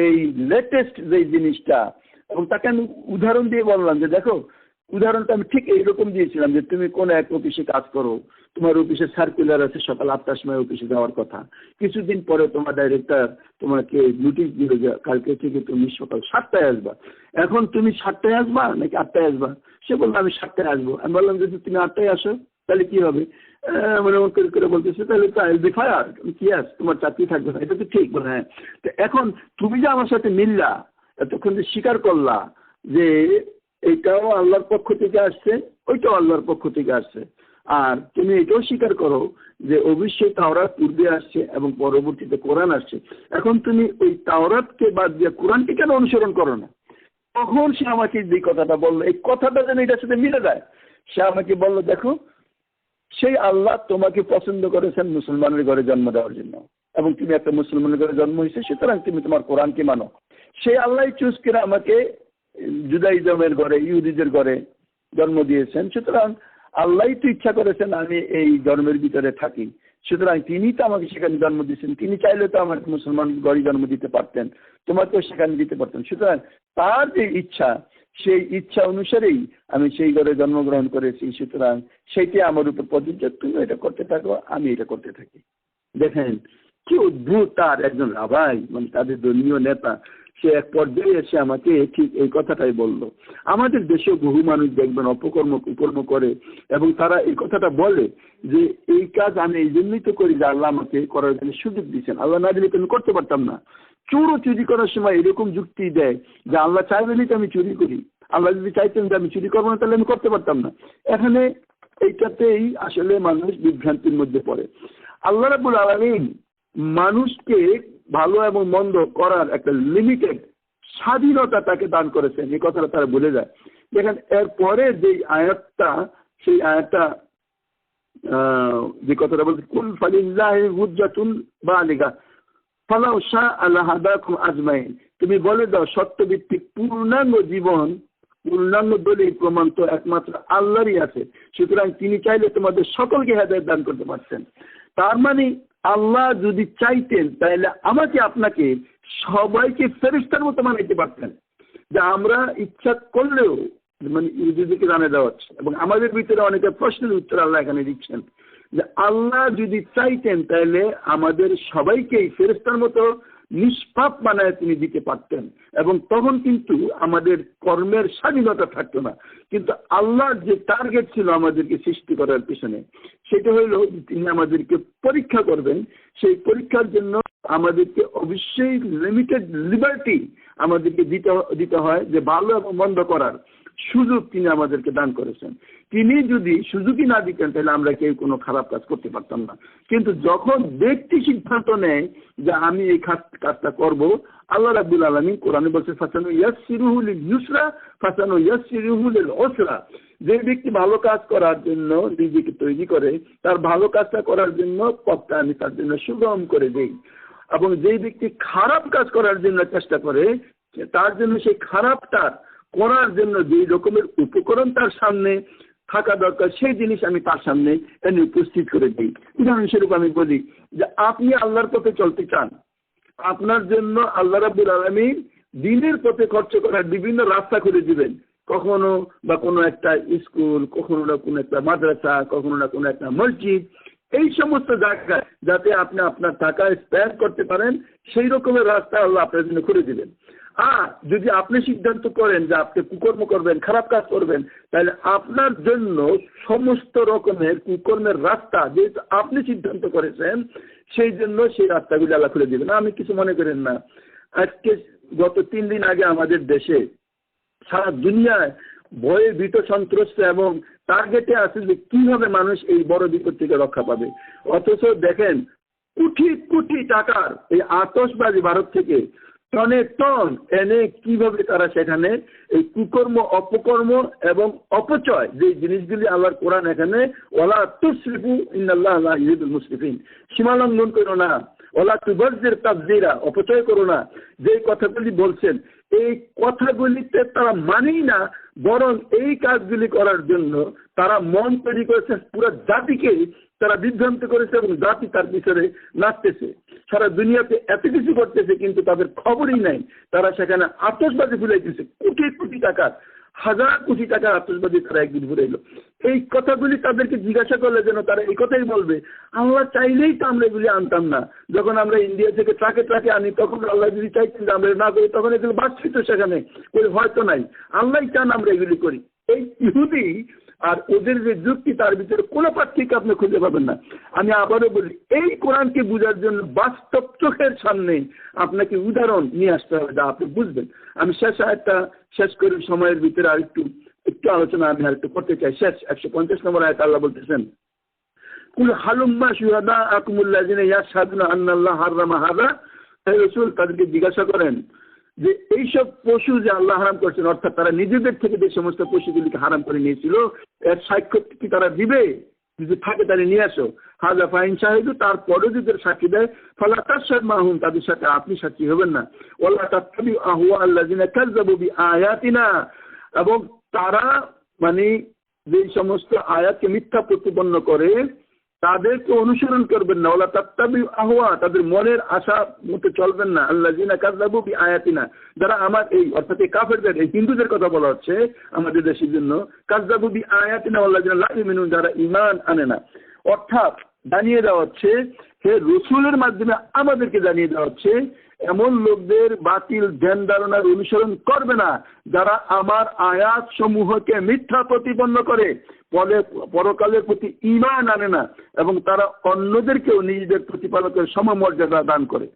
এই লেটেস্ট যে জিনিসটা, এবং তাকে আমি উদাহরণ দিয়ে বললাম যে দেখো, উদাহরণটা আমি ঠিক এইরকম দিয়েছিলাম যে তুমি কোন এক অফিসে কাজ করো, তোমার অফিসে সার্কুলার আছে সকাল 8টার সময় অফিসে যাওয়ার কথা, কিছুদিন পরে তোমার ডাইরেক্টর তোমাকে নোটিশ দিল যে কালকে থেকে তুমি সকাল 7টায় আসবা। এখন তুমি 7টায় আসবা নাকি 8টায় আসবা? সে বললো আমি 7টায় আসবো। আমি বললাম যদি তুমি 8টায় আসো তাহলে কি হবে? করে বলতেছে তাহলে তো আইল বি ফায়ার, কি আস তোমার চাকরি থাকবে না। এটা তো ঠিক বলে, হ্যাঁ। তো এখন তুমি যে আমার সাথে মিললা, এতক্ষণ যে স্বীকার করলা যে এইটাও আল্লাহর পক্ষ থেকে আসছে, ওইটাও আল্লাহর পক্ষ থেকে আসছে, আর তুমি এটাও স্বীকার করো যে অবশ্যই তাওরাত পূর্বে আসছে এবং পরবর্তীতে কোরআন আসছে, এখন তুমি ওই তাওরাতকে বাদ দিয়ে কোরআনকে কেন অনুসরণ করো না? তখন সে আমাকে যে কথাটা বললো, এই কথাটা যেন এটার সাথে মিলে যায়। সে আমাকে বললো দেখো, সেই আল্লাহ তোমাকে পছন্দ করেছেন মুসলমানের ঘরে জন্ম দেওয়ার জন্য, এবং তুমি একটা মুসলমানের ঘরে জন্ম হয়েছে, সুতরাং তুমি তোমার কোরআনকে মানো। সেই আল্লাহ চুজ করে আমাকে জুদাইজমের ঘরে, ইহুদিদের ঘরে জন্ম দিয়েছেন, সুতরাং আল্লাহ তো ইচ্ছা করেছেন আমি এই জন্মের ভিতরে থাকি, সুতরাং তিনি তো আমাকে সেখানে জন্ম দিয়েছেন। তিনি চাইলে তো আমাকে মুসলমান ঘরে জন্ম দিতে পারতেন, তোমাকেও সেখানে দিতে পারতেন। সুতরাং তার যে ইচ্ছা, সেই ইচ্ছা অনুসারেই আমি সেই ঘরে জন্মগ্রহণ করেছি, সুতরাং সেইটি আমার উপর প্রযোজ্য, তুমি এটা করতে থাকো, আমি এটা করতে থাকি। দেখেন কি অদ্ভুত, তার একজন রাবাই তাদের ধর্মীয় নেতা সে এক পর্যায়ে এসে আমাকে ঠিক এই কথাটাই বলল। আমাদের দেশেও বহু মানুষ দেখবেন কুকর্ম করে, এবং তারা এই কথাটা বলে যে এই কাজ আমি এই জন্যই তো করি যে আল্লাহ আমাকে করার জন্য সুযোগ দিয়েছেন, আল্লাহ না দিলে তো আমি করতে পারতাম না। চোরও চুরি করার সময় এরকম যুক্তি দেয় যে আল্লাহ চাইবেনই তো আমি চুরি করি, আল্লাহ যদি চাইতেন যে আমি চুরি করবো না তাহলে আমি করতে পারতাম না। এখানে এইটাতেই আসলে মানুষ বিভ্রান্তির মধ্যে পড়ে। আল্লাহ রাব্বুল আলামিন মানুষকে ভালো এবং মন্দ করার একটা লিমিটেড স্বাধীনতা তাকে দান করেছেন, এই কথাটা তারা ভুলে যায়। দেখেন এরপরে যে আয়াতটা, সেই আয়াতটা যে কথাটা বলছে কুল ফালিল্লাহি হুজ্জাতুন বালিগা ফালাউ শাআ লাহাদাকুম আজমাইন, তুমি বলে দাও সত্যভিত্তিক পূর্ণাঙ্গ জীবন, পূর্ণাঙ্গ দলিল প্রমাণ তো একমাত্র আল্লাহরই আছে, সুতরাং তিনি চাইলে তোমাদের সকলকে হেদায়েত দান করতে পারছেন। তার মানে আল্লাহ যদি চাইতেন তাহলে আমাকে আপনাকে সবাইকে ফেরেশতার মতো বানাইতে পারতেন, যে আমরা ইচ্ছা করলেও মানে ইহুদিদেরকে জানিয়ে দেওয়া হচ্ছে। এবং আমাদের ভিতরে অনেকে প্রশ্নের উত্তর আল্লাহ এখানে দিচ্ছেন যে আল্লাহ যদি চাইতেন তাহলে আমাদের সবাইকেই ফেরেশতার মতো নিষ্পাপ বানায় তিনি দিতে পারতেন, এবং তখন কিন্তু আমাদের কর্মের স্বাধীনতা থাকতো না। কিন্তু আল্লাহর যে টার্গেট ছিল আমাদেরকে সৃষ্টি করার পিছনে, সেটা হলো তিনি আমাদেরকে পরীক্ষা করবেন। সেই পরীক্ষার জন্য আমাদেরকে অবশ্যই লিমিটেড লিবার্টি আমাদেরকে দিতে হয়, যে ভালো এবং মন্দ করার সুযোগ তিনি আমাদেরকে দান করেছেন। তিনি যদি সুযোগই না দিতেন তাহলে আমরা কেউ কোনো খারাপ কাজ করতে পারতাম না। কিন্তু যখন ব্যক্তি সিদ্ধান্ত নেয় যে আমি এই কাজটা করব, আল্লাহ রাব্বুল আলামিন কোরআনে বলছে ফাসানু ইয়াসসিরুহু লিল ইউসরা ফাসানু ইয়াসসিরুহু লিল উসরা। যে ব্যক্তি ভালো কাজ করার জন্য নিজেকে তৈরি করে, তার ভালো কাজটা করার জন্য পথটা আমি তার জন্য সুগম করে দেই, এবং যে ব্যক্তি খারাপ কাজ করার জন্য চেষ্টা করে তার জন্য সেই খারাপটা করার জন্য যে রকমের উপকরণ তার সামনে থাকা দরকার সেই জিনিস আমি তার সামনে এনে উপস্থিত করে দিই। উদাহরণস্বরূপ আমি বলি যে আপনি আল্লাহর পথে চলতে চান, আপনার জন্য আল্লাহ রাব্বুল আলামিন দিনের পথে খরচ করার বিভিন্ন রাস্তা করে দিবেন, কখনো বা কোনো একটা স্কুল, কখনো না কোনো একটা মাদ্রাসা, কখনো না কোনো একটা মসজিদ, এই সমস্ত জায়গায় যাতে আপনি আপনার টাকা স্পেন্ড করতে পারেন সেই রকমের রাস্তা আল্লাহ আপনার জন্য করে দিবেন। আর যদি আপনি সিদ্ধান্ত করেন যে আপনি কুকর্ম করবেন, খারাপ কাজ করবেন, তাহলে আপনার জন্য সমস্ত রকমের কুকর্মের রাস্তা যেহেতু আপনি সিদ্ধান্ত করেছেন, সেই জন্য সেই রাস্তাগুলি আল্লাহ খুলে দিবেন। আমি কিছু মনে করেন না, আজকে গত 3 দিন আগে আমাদের দেশে সারা দুনিয়ায় ভয়ে ভীত সন্ত্রস্ত এবং টার্গেটে আছে যে কিভাবে মানুষ এই বড় বিপদ থেকে রক্ষা পাবে। অথচ দেখেন কোটি কোটি টাকার এই আতশবাজি ভারত থেকে টনে টন এনে কিভাবে তারা সেখানে এই কুকর্ম, অপকর্ম এবং অপচয়, যে জিনিসগুলি আল্লাহর কোরআন এখানে ওয়ালা তুসরিফু ইন্নাল্লাহা লা ইউহিব্বুল মুসরিফিন, সীমা লঙ্ঘন করো না, ওয়ালা তুবাজ্জির তাবযীরা, অপচয় করো না, যে কথাগুলি বলছেন এই কথাগুলিতে তারা মানেই না, বরং এই কাজগুলি করার জন্য তারা মন তৈরি করেছে, পুরো জাতিকে তারা বিভ্রান্ত করেছে এবং জাতি তার পিছনে নাচতেছে। সারা দুনিয়াতে এত কিছু করতেছে কিন্তু তাদের খবরই নাই। তারা সেখানে আতশবাজি ফুলাইতেছে, কোটি কোটি টাকা, হাজার কোটি টাকার আতশবাজি তারা একদিন ফুলাইলো। এই কথাগুলি তাদেরকে জিজ্ঞাসা করলে যেন তারা এই কথাই বলবে, আল্লাহ চাইলেই তো আমরা এগুলি আনতাম না। যখন আমরা ইন্ডিয়া থেকে ট্রাকে ট্রাকে আনি তখন আল্লাহ যদি চাইতেন যে আমরা না করি, তখন এগুলো বাঁচছিল সেখানে, হয়তো নাই। আল্লাহ চান আমরা এগুলি করি। এই ইহুদি আর ওদের যে যুক্তি, তার ভিতরে কোনো পার্থক্য আপনি খুঁজে পাবেন না। আমি আবারও বলি, এই কোরআনকে বোঝার জন্য বাস্তব চোখের সামনে আপনাকে উদাহরণ নিয়ে আসতে হবে, যা আপনি বুঝবেন। আমি শেষ করি, সময়ের ভিতরে আর একটু আলোচনা আমি আর একটু করতে চাই। শেষ 150 নম্বর আয়াত আল্লাহ বলতেছেন, কুল হালুম্মা শুহাদাআকুমুল্লাযিনা ইয়াশহাদুনা আন্নাল্লাহা হাররামা হাযা। হে রাসূল, তাদেরকে জিজ্ঞাসা করেন যে এইসব পশু যে আল্লাহ হারাম করছেন, অর্থাৎ তারা নিজেদের থেকে যে সমস্ত পশুগুলিকে হারাম করে নিয়েছিল, এর সাক্ষ্য কি তারা দিবে? যদি থাকে তাহলে নিয়ে আসো। হাজা ফাইন শাহিদু, তারপরেও যদি সাক্ষী দেয়, ফালা তাশহাদ মাহুম, তাদের সাথে আপনি সাক্ষী হবেন না। ওয়ালা তাত্তাবিউ আহওয়া আল্লাযিনা কাযযাবু বিআয়াতিনা, এবং তারা মানে যে সমস্ত আয়াতকে মিথ্যা প্রতিপন্ন করে তাদেরকে অনুসরণ করবেন না। ওয়ালা তাত্তাবিউ আহওয়া, তাদের মনের আশা মতো চলবেন না। আল্লাযিনা কাযযাবু বিআয়াতিনা, যারা আমার এই অর্থাৎ এই কাফেরদের, এই হিন্দুদের কথা বলা হচ্ছে আমাদের দেশের জন্য, কাযযাবু বিআয়াতিনা ওয়াল্লাযিনা লা ইউমিনুন, যারা ঈমান আনে না। অর্থাৎ জানিয়ে দেওয়া হচ্ছে, হে রাসূলের মাধ্যমে আমাদেরকে জানিয়ে দেওয়া হচ্ছে এমন লোকদের বাতিল ধ্যান ধারণার অনুসরণ করবে না যারা আমার আয়াত সমূহকে মিথ্যা প্রতিপন্ন করে, পরকালের প্রতি ঈমান আনে না এবং তারা অন্যদেরকেও নিজেদের প্রতিপালকের সমমর্যাদা দান করে।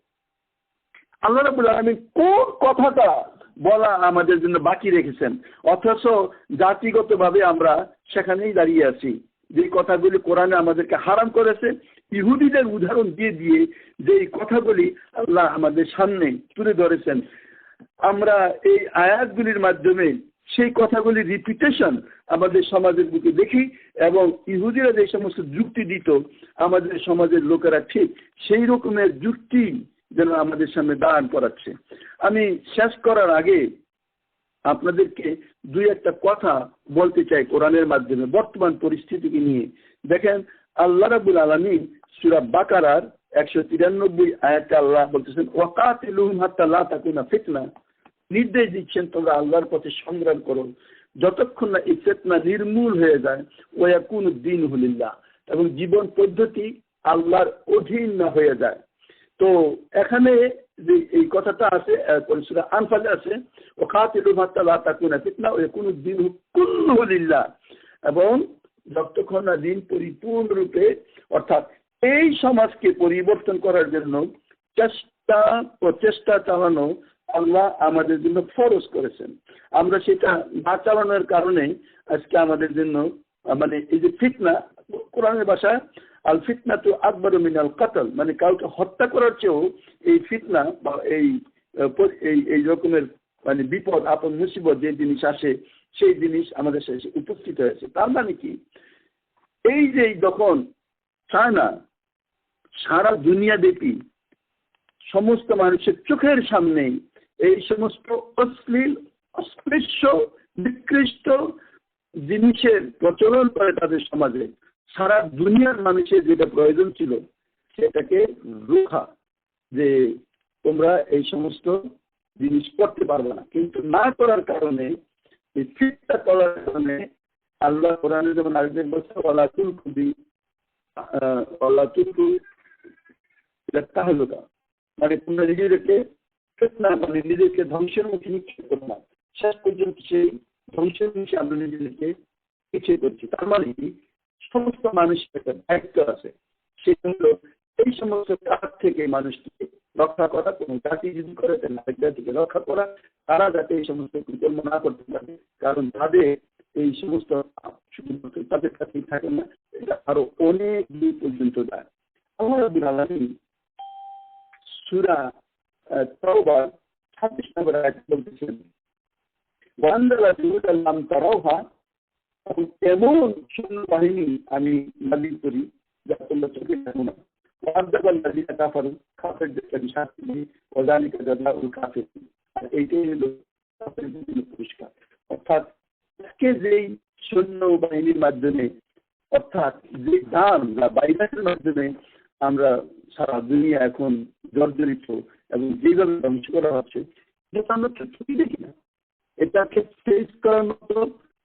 আল্লাহ রাব্বুল আলামিন কোন কথাটা বলা আমাদের জন্য বাকি রেখেছেন, অথচ জাতিগতভাবে আমরা সেখানেই দাঁড়িয়ে আছি। যে কথাগুলি কোরআনে আমাদেরকে হারাম করেছে, ইহুদিদের উদাহরণ দিয়ে দিয়ে যে কথাগুলি আল্লাহ আমাদের সামনে তুলে ধরেছেন, আমরা এই আয়াতগুলির মাধ্যমে সেই কথাগুলি রিপিটেশন আমাদের সমাজের বুকে দেখি এবং ইহুদিরা যে সমস্ত যুক্তি দিত আমাদের সমাজের লোকেরা ঠিক সেই রকমের যুক্তি যেন আমাদের সামনে দাঁড় করাচ্ছে। আমি শেষ করার আগে আপনাদেরকে দুই একটা কথা বলতে চাই কোরআনের মাধ্যমে বর্তমান পরিস্থিতিকে নিয়ে। দেখেন, আল্লাহ রাব্বুল আলামিন সূরা বাকারার 193 আয়াতে আল্লাহ বলতেছেন ওয়াকাতিলুহুম হাত্তা লা তাকুনা ফিতনা, নির্দেশ দিচ্ছেন তোমরা আল্লাহর পথে সংগ্রাম করো যতক্ষণ না এই ফিতনা নির্মূল হয়ে যায়, ওয়ায়াকুনুদ্দীনহু লিল্লাহ, এবং জীবন পদ্ধতি আল্লাহর অধীন না হয়ে যায়। তো এখানে যে এই কথাটা আছে সূরা আনফালে আছে ওয়াকাতিলুহুম হাত্তা লা তাকুনা ফিতনা ওয়ায়াকুনুদ্দীনহু কুল্লুহু লিল্লাহ, এবং যতক্ষণ না দিন পরিপূর্ণরূপে অর্থাৎ এই সমাজকে পরিবর্তন করার জন্য প্রচেষ্টা চালানো আল্লাহ আমাদের জন্য ফরজ করেছেন। আমরা সেটা না চালানোর কারণে আজকে আমাদের জন্য মানে এই যে ফিতনা, কোরআনের ভাষায় আল ফিতনা তো আকবারু মিনাল কাতল, মানে কাউকে হত্যা করার চেয়েও এই ফিতনা বা এই রকমের মানে বিপদ আপদ মুসিবত যে জিনিস আসে সেই জিনিস আমাদের সাথে উপস্থিত হয়েছে। তার মানে কি, এই যে যখন চায়না সারা দুনিয়া ব্যাপী সমস্ত মানুষের চোখের সামনে এই সমস্ত অশ্লীল অস্পৃশ্য নিকৃষ্ট জিনিসের প্রচলন করে তাদের সমাজে, সারা দুনিয়ার মানুষের যেটা প্রয়োজন ছিল সেটাকে রোখা, যে তোমরা এই সমস্ত জিনিস করতে পারবে না, কিন্তু না করার কারণে এই ফিতনা করার কারণে আল্লাহ কোরআনে যেমন আরেকজন বলছে ওয়ালা তুলকু তাহলুকা, মানে তোমরা নিজেদেরকে ফিতনা মানে নিজেকে ধ্বংসের মুখে নিক্ষেপ করো না, শেষ পর্যন্ত সেই ধ্বংসের মুখে আমরা নিজেদেরকে পিছিয়ে করছি। তার মানে কি, সমস্ত মানুষের একটা দায়িত্ব আছে, সেটা হলো এই সমস্ত কাজ থেকে মানুষকে রক্ষা করা, কোনো জাতি যদি করে আরেক জাতিকে রক্ষা করা, তারা যাতে এই সমস্ত কর্ম না করতে পারে, কারণ তাদের এই সমস্ত শুধুমাত্র তাদের কাছেই থাকে না, এটা আরো অনেক দূর পর্যন্ত যায়। আল্লাহ রাব্বুল আলামিন সূরা তাওবার 26 নম্বর আয়াতে বলতেছেন ওয়ান্দালা জুনুদান লাম তারাউহা, এমন সৈন্যবাহিনী আমি নাযিল করি যা তোমরা চোখে দেখো না, ওয়াদাবাল্লাযিনা কাফারু, কাফেরদেরকে আমি শাস্তি দিই, ওয়াযালিকা জাযাউল কাফিরিন, আর এইটাই হলো কাফেরদের জন্য পুরস্কার। অর্থাৎ আজকে যেই সৈন্যবাহিনীর মাধ্যমে অর্থাৎ যে দান বা বাইরের মাধ্যমে আমরা সারা দুনিয়া এখন জর্জরিত এবং যেভাবে ধ্বংস করা হচ্ছে, যেটা আমরা চোখে দেখি না, এটাকে ফেস করার মতো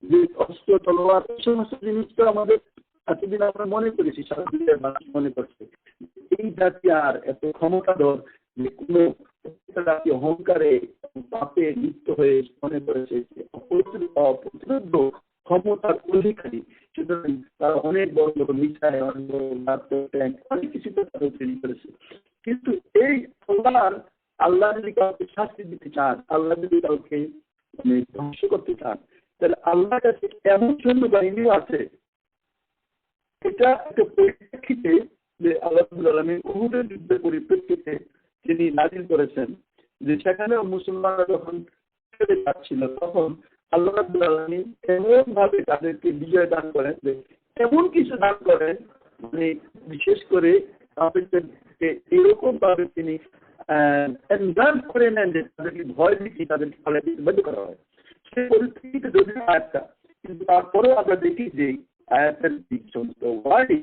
যে অস্ত্র তলোয়ার সমস্ত জিনিস তো আমাদের এতদিন আমরা মনে করেছি, সারা দুনিয়ার মানুষ মনে করছে এই জাতি আর এত ক্ষমতাধর যে কোনো জাতি অহংকারে পাপে লিপ্ত হয়ে মনে করেছে অপ্রতিরোধ্য ক্ষমতার অধিকারী, সুতরাং তারা অনেক বড় বড় মিসাইল, অনেক বড় ট্যাঙ্ক, অনেক কিছু তারা তৈরি করেছে। কিন্তু এই আল্লাহ যদি কাউকে শাস্তি দিতে চান, আল্লাহ যদি কাউকে মানে ধ্বংস করতে চান, তাহলে আল্লাহর কাছে এমন সৈন্যবাহিনীও আছে। এটা একটা পরিপ্রেক্ষিতে যে আল্লাহ রাব্বুল আলামিন উহুদের যুদ্ধের পরিপ্রেক্ষিতে তিনি নাযিল করেছেন, যে সেখানে মুসলমানরা যখন যাচ্ছিল তখন আল্লাহ রাব্বুল আলামিন এমন ভাবে তাদেরকে বিজয় দান করেন, যে এমন কিছু দান করেন মানে বিশেষ করে তাদেরকে এরকম ভাবে তিনি করে নেন যে তাদেরকে ভয় দিচ্ছি, তাদেরকে ফলে বাধ্য করা হয়। সেই পরিস্থিতিতে যদি আয়াতটা, কিন্তু তারপরেও আমরা দেখি যে আয়াতের সমস্ত ওয়ার্ডিং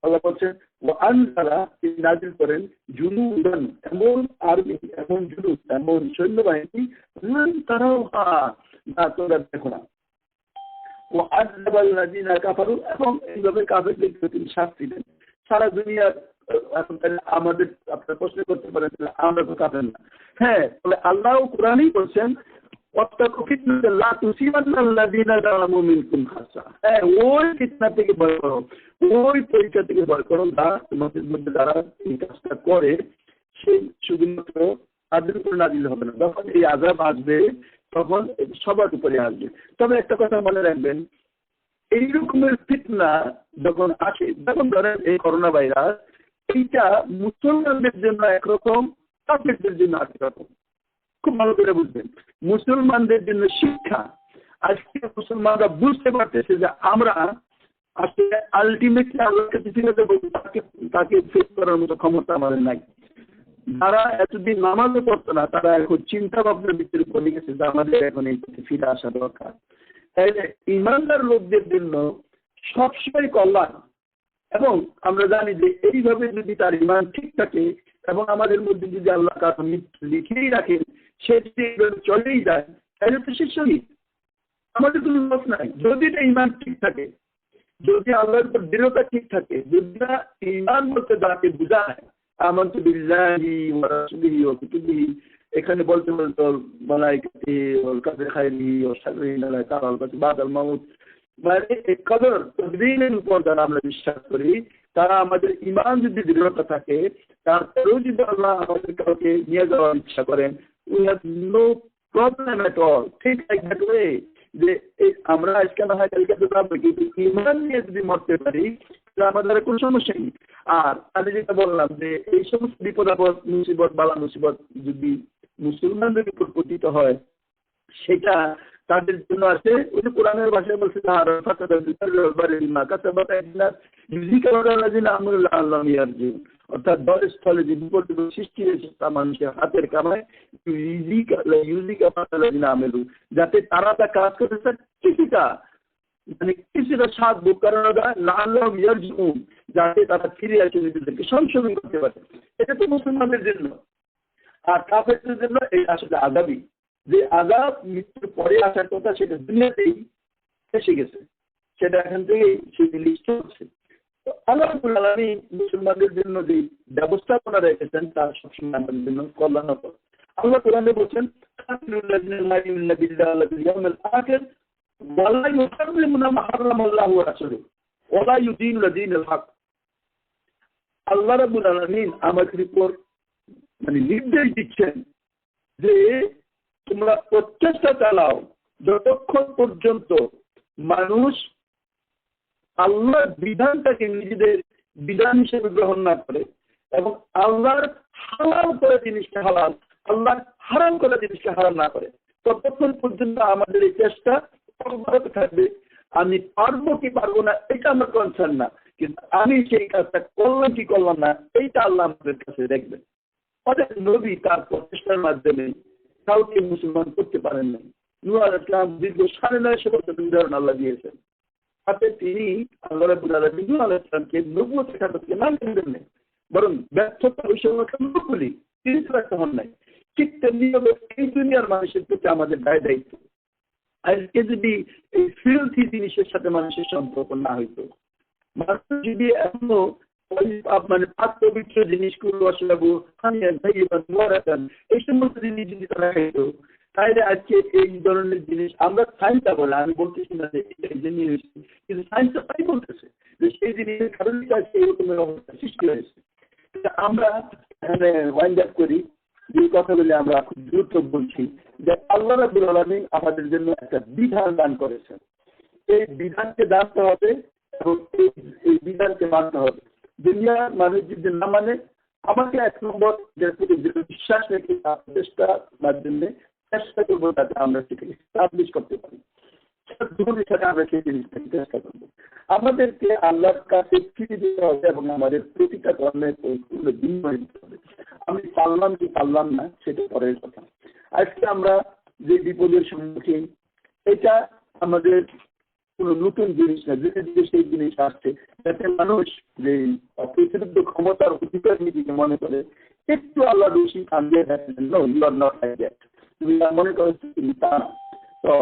আল্লাহ বলছেন ও আনজালা, তিনি নাযিল করেন জুনুদান, এমন আর্মি, এমন জুনুদ, এমন সৈন্যবাহিনী তারাও না তোমরা দেখো না, ও আযাবাল্লাযিনা কাফারু, এবং এইভাবে কাফেরদেরকে তিনি শাস্তি দেন। সারা দুনিয়ার এখন আমাদের আপনার প্রশ্ন করতে পারেন আমরা তো কাঁপেন না। হ্যাঁ, তবে আল্লাহ কোরআনই বলছেন হ্যাঁ, ওই ফিতনা থেকে ভয় করো, ওই পরীক্ষা থেকে ভয় করো যা তোমাদের মধ্যে যারা এই কাজটা করে সেই শুধুমাত্র তাদের উপর নাজিল হবে না, যখন এই আযাব আসবে তখন সবার উপরে আসবে। তবে একটা কথা মনে রাখবেন, এই রকমের ফিতনা যখন আসে, যখন ধরেন এই করোনা ভাইরাস, এইটা মুসলমানদের জন্য একরকম, কাফেরদের জন্য একরকম। খুব ভালো করে বুঝবেন, মুসলমানদের জন্য শিক্ষা। আজকে মুসলমানরা বুঝতে পারতেছে যে আমরা আসলে আলটিমেটলি আল্লাহর কাছে ফিরে যাবো, তাকে ফেস করার মতো ক্ষমতা আমাদের নাই। যারা এতদিন নামাজও পড়তো না, তারা এখন চিন্তা ভাবনার ভিতরে পড়ে গেছে যে আমাদের এখন এই পথে ফিরে আসা দরকার। তাইলে ইমানদার লোকদের জন্য সবসময় কল্যাণ। এবং আমরা জানি যে এইভাবে যদি তার ইমান ঠিক থাকে এবং আমাদের মধ্যে যদি আল্লাহ কারো মৃত্যু লিখেই রাখেন, সে যদি চলেই যায়, তাহলে তো সে শহীদ, আমাদের কোনো লোক নাই। যদি এটা ইমান ঠিক থাকে, যদি আল্লাহর উপর দৃঢ়তা ঠিক থাকে, যদি ইমান বলতে যাকে বুঝায় আমানতু বিল্লাহি ওয়া রাসূলিহি ওয়া কুতুবিহি, এখানে বলতে বলতে মালাইকাতি ওয়াল কদর খাইরিহি ওয়া শাররিহি লা তাআলা বাদাল মাউত, মানে এই কদর তকদীরের উপর যারা আমরা বিশ্বাস করি, তারা আমাদের ইমান যদি দৃঢ়তা থাকে, তারপরেও যদি আল্লাহ আমাদের কাউকে নিয়ে যাওয়ার ইচ্ছা করেন, we have no problem at all. ঠিক লাইক দ্যাট ওয়ে, যে আমরা আজকে না হয় কালকে তো যাবো, কিন্তু ইমান নিয়ে যদি মরতে পারি আমাদের কোনো সমস্যা নেই। আর আমি যেটা বললাম যে এই সমস্ত বিপদ আপদ, মুসিবত, বালা মুসিবত যদি মুসলমানদের উপর পতিত হয়, সেটা তাদের জন্য আছে। ওই যে কোরআনের ভাষায় বলছে অর্থাৎ দলের স্থলে যে বিপদ সৃষ্টি হয়েছে তা মানুষের হাতের কামায়, যাতে তারা তা কাজ করতে কিছুটা, মানে কিছুটা স্বাদ ভোগ করানো যায়, যাতে তারা ফিরে আসে, নিজেদেরকে সংশোধন করতে পারে। এটা তো মুসলমানদের জন্য। আর কাফেরদের জন্য এটা আসলে আযাবই, যে আযাব মৃত্যুর পরে আসার কথা সেটা দুনিয়াতেই এসে গেছে, সেটা এখান থেকেই সেই লিস্ট হচ্ছে। তো আল্লাহ রাব্বুল আলামিন মুসলমানদের জন্য যে ব্যবস্থাপনা রেখেছেন তা সবসময় আমাদের জন্য কল্যাণকর। আল্লাহ কোরআনে বলছেন আল্লাহ রাব্বুল আলামিন আমাদের উপর মানে নির্দেশ দিচ্ছেন যে তোমরা প্রচেষ্টা চালাও যতক্ষণ পর্যন্ত মানুষ আল্লাহর বিধানটাকে নিজেদের বিধান হিসেবে গ্রহণ না করে এবং আল্লাহর হালাল করা জিনিসটা হালাল, আল্লাহর হারাম করা জিনিসটা হারাম না করে, ততক্ষণ পর্যন্ত আমাদের এই চেষ্টা অব্যাহত থাকবে। আমি পারবো কি পারবো না এটা আমার কনসার্ন না, কিন্তু আমি সেই কাজটা করলাম কি করলাম না এইটা আল্লাহ আমাদের কাছে দেখবেন। অনেক নবী তার প্রচেষ্টার মাধ্যমে কাউকে মুসলমান করতে পারেন নাই। নূহ আলাইহিস সালাম দীর্ঘ 950 বছর উদাহরণ আল্লাহ দিয়েছেন, তাতে তিনি আল্লাহ রাব্বুল আলামিন নূহ আলাইহিস সালামকে নবুয়ত খেতাব থেকে না দেন নাই, বরং ব্যর্থতা হিসেবে বলি তিনি তো ব্যর্থ হন নাই। ঠিক তেমনি এই দুনিয়ার মানুষের প্রতি আমাদের দায় দায়িত্ব। আজকে যদি এই ফিল্থি জিনিসের সাথে মানুষের সম্পর্ক না হইতো, মানুষ যদি এখনো মানে পাক পবিত্র জিনিসগুলো আসলে এই সমস্ত জিনিস যদি তারা খাইতো, তাহলে আজকে এই ধরনের জিনিস আমরা সায়েন্সটা বলে, আমি বলতেছি না যে কিন্তু সায়েন্সটা তাই বলতেছে যে সেই জিনিসের কারণে আজকে এরকমের অবস্থা সৃষ্টি হয়েছে। আমরা এখানে ওয়াইন্ড আপ করি যে কথাগুলি আমরা খুব দ্রুত বলছি যে আল্লাহ রাব্বুল আলামিন আমাদের জন্য একটা বিধান দান করেছেন, এই বিধানকে জানতে হবে এবং এই বিধানকে মানতে হবে। দুনিয়ার মানুষ যদি না মানে, আমাকে 1 নম্বর বিশ্বাস রেখে তার চেষ্টার মাধ্যমে চেষ্টা করবো যাতে আমরা সেটাকে এস্টাবলিশ করতে পারি, আমরা সেই জিনিসটাকে চেষ্টা করবো। আমাদেরকে আল্লাহর কাছে ফিরে দিতে হবে এবং আমাদের প্রতিটা কর্মের বিনিময় দিতে হবে। আমি পারলাম কি পারলাম না সেটা পরের কথা। আজকে আমরা যে বিপদের সম্মুখীন, এটা আমাদের কোনো নতুন জিনিস না, ধীরে ধীরে সেই জিনিস আসছে, যাতে মানুষ যে অতিরিক্ত ক্ষমতার অধিকার নিজেকে মনে করে একটু আল্লাহ বেশি কান্দিয়ে থাকলেন, তুমি মনে করছো তুমি তা না, তো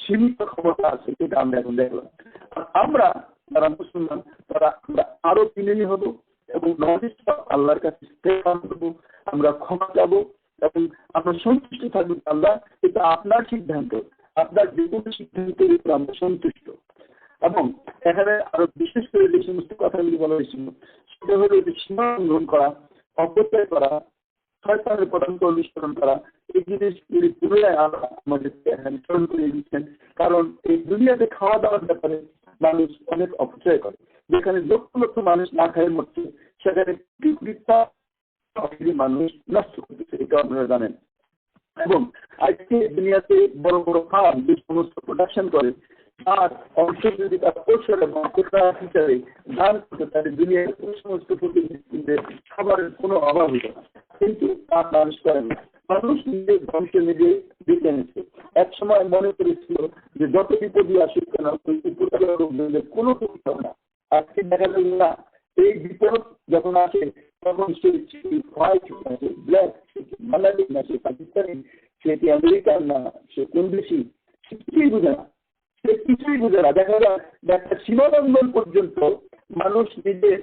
সীমিত ক্ষমতা আছে, সেটা আমরা এখন দেখলাম। আর আমরা যারা মুসলমান তারা আমরা আরো বিনয়ী হবো, এবং আল্লাহর কাছে করবো, আমরা ক্ষমা চাবো এবং আমরা সন্তুষ্ট থাকবো। আল্লাহ, এটা আপনার সিদ্ধান্ত, আপনার যে কোনো সিদ্ধান্তের উপর আমরা সন্তুষ্ট। এবং এখানে আরো বিশেষ করে যে সমস্ত কথাগুলি বলা হয়েছিল সেটা হলো যে সীমা লঙ্ঘন করা, অপচয় করা, শয়তানের পদার্থ অনুসরণ করা, এই জিনিসগুলি পুনরায় আমাদেরকে এখানে স্মরণ করে দিচ্ছেন। কারণ এই দুনিয়াতে খাওয়া দাওয়ার ব্যাপারে মানুষ অনেক অপচয় করে। যেখানে লক্ষ লক্ষ মানুষ না খায় মরছে, সেখানে মানুষ নষ্ট করতেছে, এটা আপনারা জানেন। এবং আজকে দুনিয়াতে বড় বড় ফার্ম যে সমস্ত প্রোডাকশন করে তার অংশ যদি তার পরিসর এবং কোটা হিসাবে দান করতে তাহলে দুনিয়ার কোন সমস্ত প্রতিনিধিদের খাবারের কোনো অভাব হতো না, কিন্তু তা মানুষ করেন না। মানুষ নিজের ধ্বংস নিজে দিতে এনেছে। এক সময় মনে করেছিল যে যত বিপদই আসুক কেন কোনো কিছু হবে না। আজকে দেখা যায় না, এই বিপদ যখন আসে তখন সে হোয়াইট আছে, ব্ল্যাক, বাংলাদেশ না, সে পাকিস্তানি, সেটি আমেরিকান না, সে কোন দেশি, সে কিছুই বোঝে না, সে কিছুই বোঝে না। দেখা যায় একটা সীমালঙ্ঘন পর্যন্ত মানুষ নিজের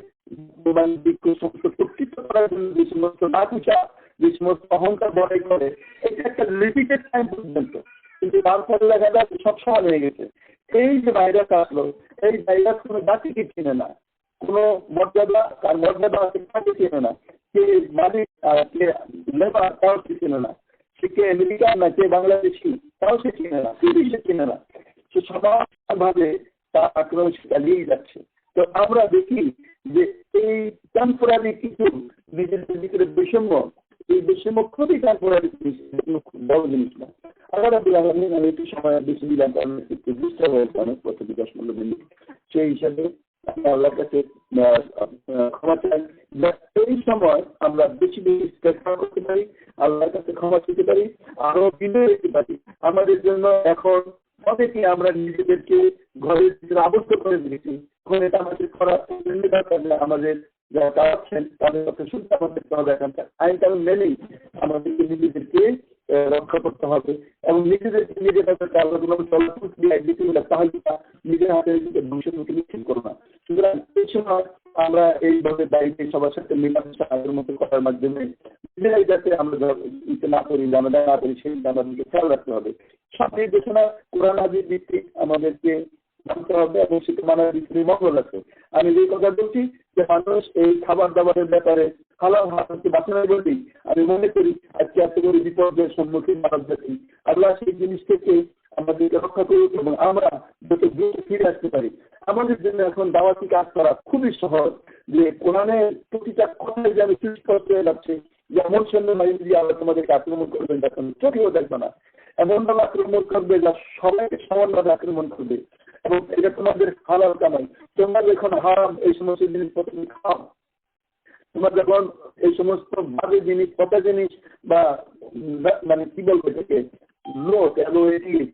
প্রকৃত করার জন্য যে সমস্ত নাকুচা, যে সমস্ত অহংকার বড়াই করে, এটা একটা লিমিটেড টাইম পর্যন্ত, কিন্তু তারপরে দেখা যায় সব সময় হয়ে গেছে। এই যে ভাইরাস আসলো, এই ভাইরাস কোনো জাতিকে চিনে না, কোনো মর্যাদা, তার মর্যাদা আছে তাকে চেনে না, কে মালিক কে লেবার তাও সে চেনে না, সে কে আমেরিকান না, কে বাংলাদেশি তাও সে চিনে না, সে চিনে না। সে সমানভাবে তার আক্রমণ চালিয়েই যাচ্ছে। তো আমরা দেখি যে এই টেম্পোরারি কিছু নিজেদের ভিতরে বৈষম্য, এই বৈষম্য খুবই টেম্পোরারি জিনিস, খুব বড় জিনিস না। আবার আমি একটু সময় বেশি দিলাম, কারণ একটু ডিস্টার্ব হয়েছে অনেক প্রতি 10-15 মিনিট। সেই হিসাবে আল্লাহর কাছে ক্ষমা চাই, এই সময় আমরা বেশি বেশি চেষ্টা করতে পারি, আল্লাহর কাছে ক্ষমা চাইতে পারি, আরো বিনয় দিতে পারি। আমাদের জন্য এখন অনেকে আমরা নিজেদেরকে ঘরের ভিতরে আবদ্ধ করে দিয়েছি। এখন এটা আমাদের করা আমাদের যারা চালাচ্ছেন তাদের কথা শুনতে আমাদের হবে। এখানকার আইন কানুন মেনেই আমাদেরকে নিজেদেরকে রক্ষা করতে হবে এবং নিজেদেরকে নিজেদেরকে আল্লাহ তাহলে নিজের হাতে ভবিষ্যৎ নিশ্চিত করো না। সুতরাং এই সময় আমরা এইভাবে দায়িত্বে সবার সাথে মিলামেশা আগের মতো করার মাধ্যমে নিজেরাই যাতে আমরা না করি, জানাটা না করি, সেই আমাদেরকে খেয়াল রাখতে হবে। সব নির্দেশনা কোরআন হাদিস ভিত্তিক আমাদেরকে মানতে হবে এবং সেটা মানার ভিত্তিতে মঙ্গল আছে। আমি যে কথা বলছি যে মানুষ এই খাবার দাবারের ব্যাপারে হালাল হারামকে বাঁচানোর বলছি, আমি মনে করি আজকে এত করে বিপর্যয়ের সম্মুখীন মানব জাতি, আল্লাহ সেই জিনিস থেকে আমাদেরকে রক্ষা করুক এবং আমরা যত দ্রুত ফিরে আসতে পারি। আমাদের জন্য এখন দাওয়াতি কাজ করা খুবই সহজ, যে কোরআনের প্রতিটা কথায় যে আমি চুজ করতে যাচ্ছি যে এমন সন্ধ্যে মাইন্ড দিয়ে আল্লাহ তোমাদেরকে আক্রমণ করবেন যখন চোখেও দেখবে না, এমনভাবে আক্রমণ করবে যা সবাইকে সমানভাবে আক্রমণ করবে এবং এটা তোমাদের হালাল কামাই। তোমরা যখন হারাম এই সমস্ত জিনিসপত্র খাও, তোমরা যখন এই সমস্ত বাজে জিনিস, পচা জিনিস বা মানে কি বলবো এটাকে লোক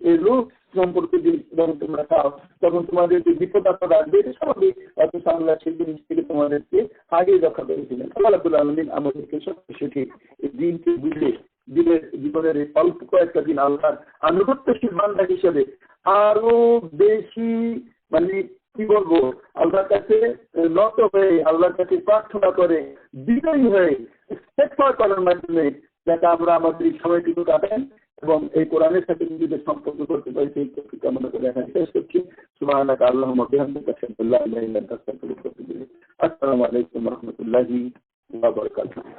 এই লোক সম্পর্কে যখন তোমরা খাও তখন তোমাদের যে বিপদ আপদ আসবে স্বাভাবিক, অথচ আল্লাহ সেই জিনিস থেকে তোমাদেরকে আগেই রক্ষা করেছিলেন। আল্লাহ রাব্বুল আলামিন আমাদেরকে সব কিছুকে এই দিনকে বুঝে জীবনের এই অল্প কয়েকটা দিন আল্লাহর আনুগত্যশীল বান্দা হিসেবে আরো বেশি মানে কি বলবো আল্লাহর কাছে নত হয়ে, আল্লাহর কাছে প্রার্থনা করে, বিজয়ী হয়ে করার মাধ্যমে যাতে আমরা আমাদের এই সময়টুকু কাটাই এবং এই কোরআনের সাথে নিজেদের সম্পর্ক করতে পারি, সেই কামনা করে এখানে শেষ করছি। সুবহানাকা আল্লাহুম্মা বিহামদিকা আশহাদু আল্লা ইলাহা ইল্লা আনতা আস্তাগফিরুকা ওয়া আতুবু ইলাইক। আসসালামু আলাইকুম ওয়া রাহমাতুল্লাহি ওয়া বারাকাতুহু।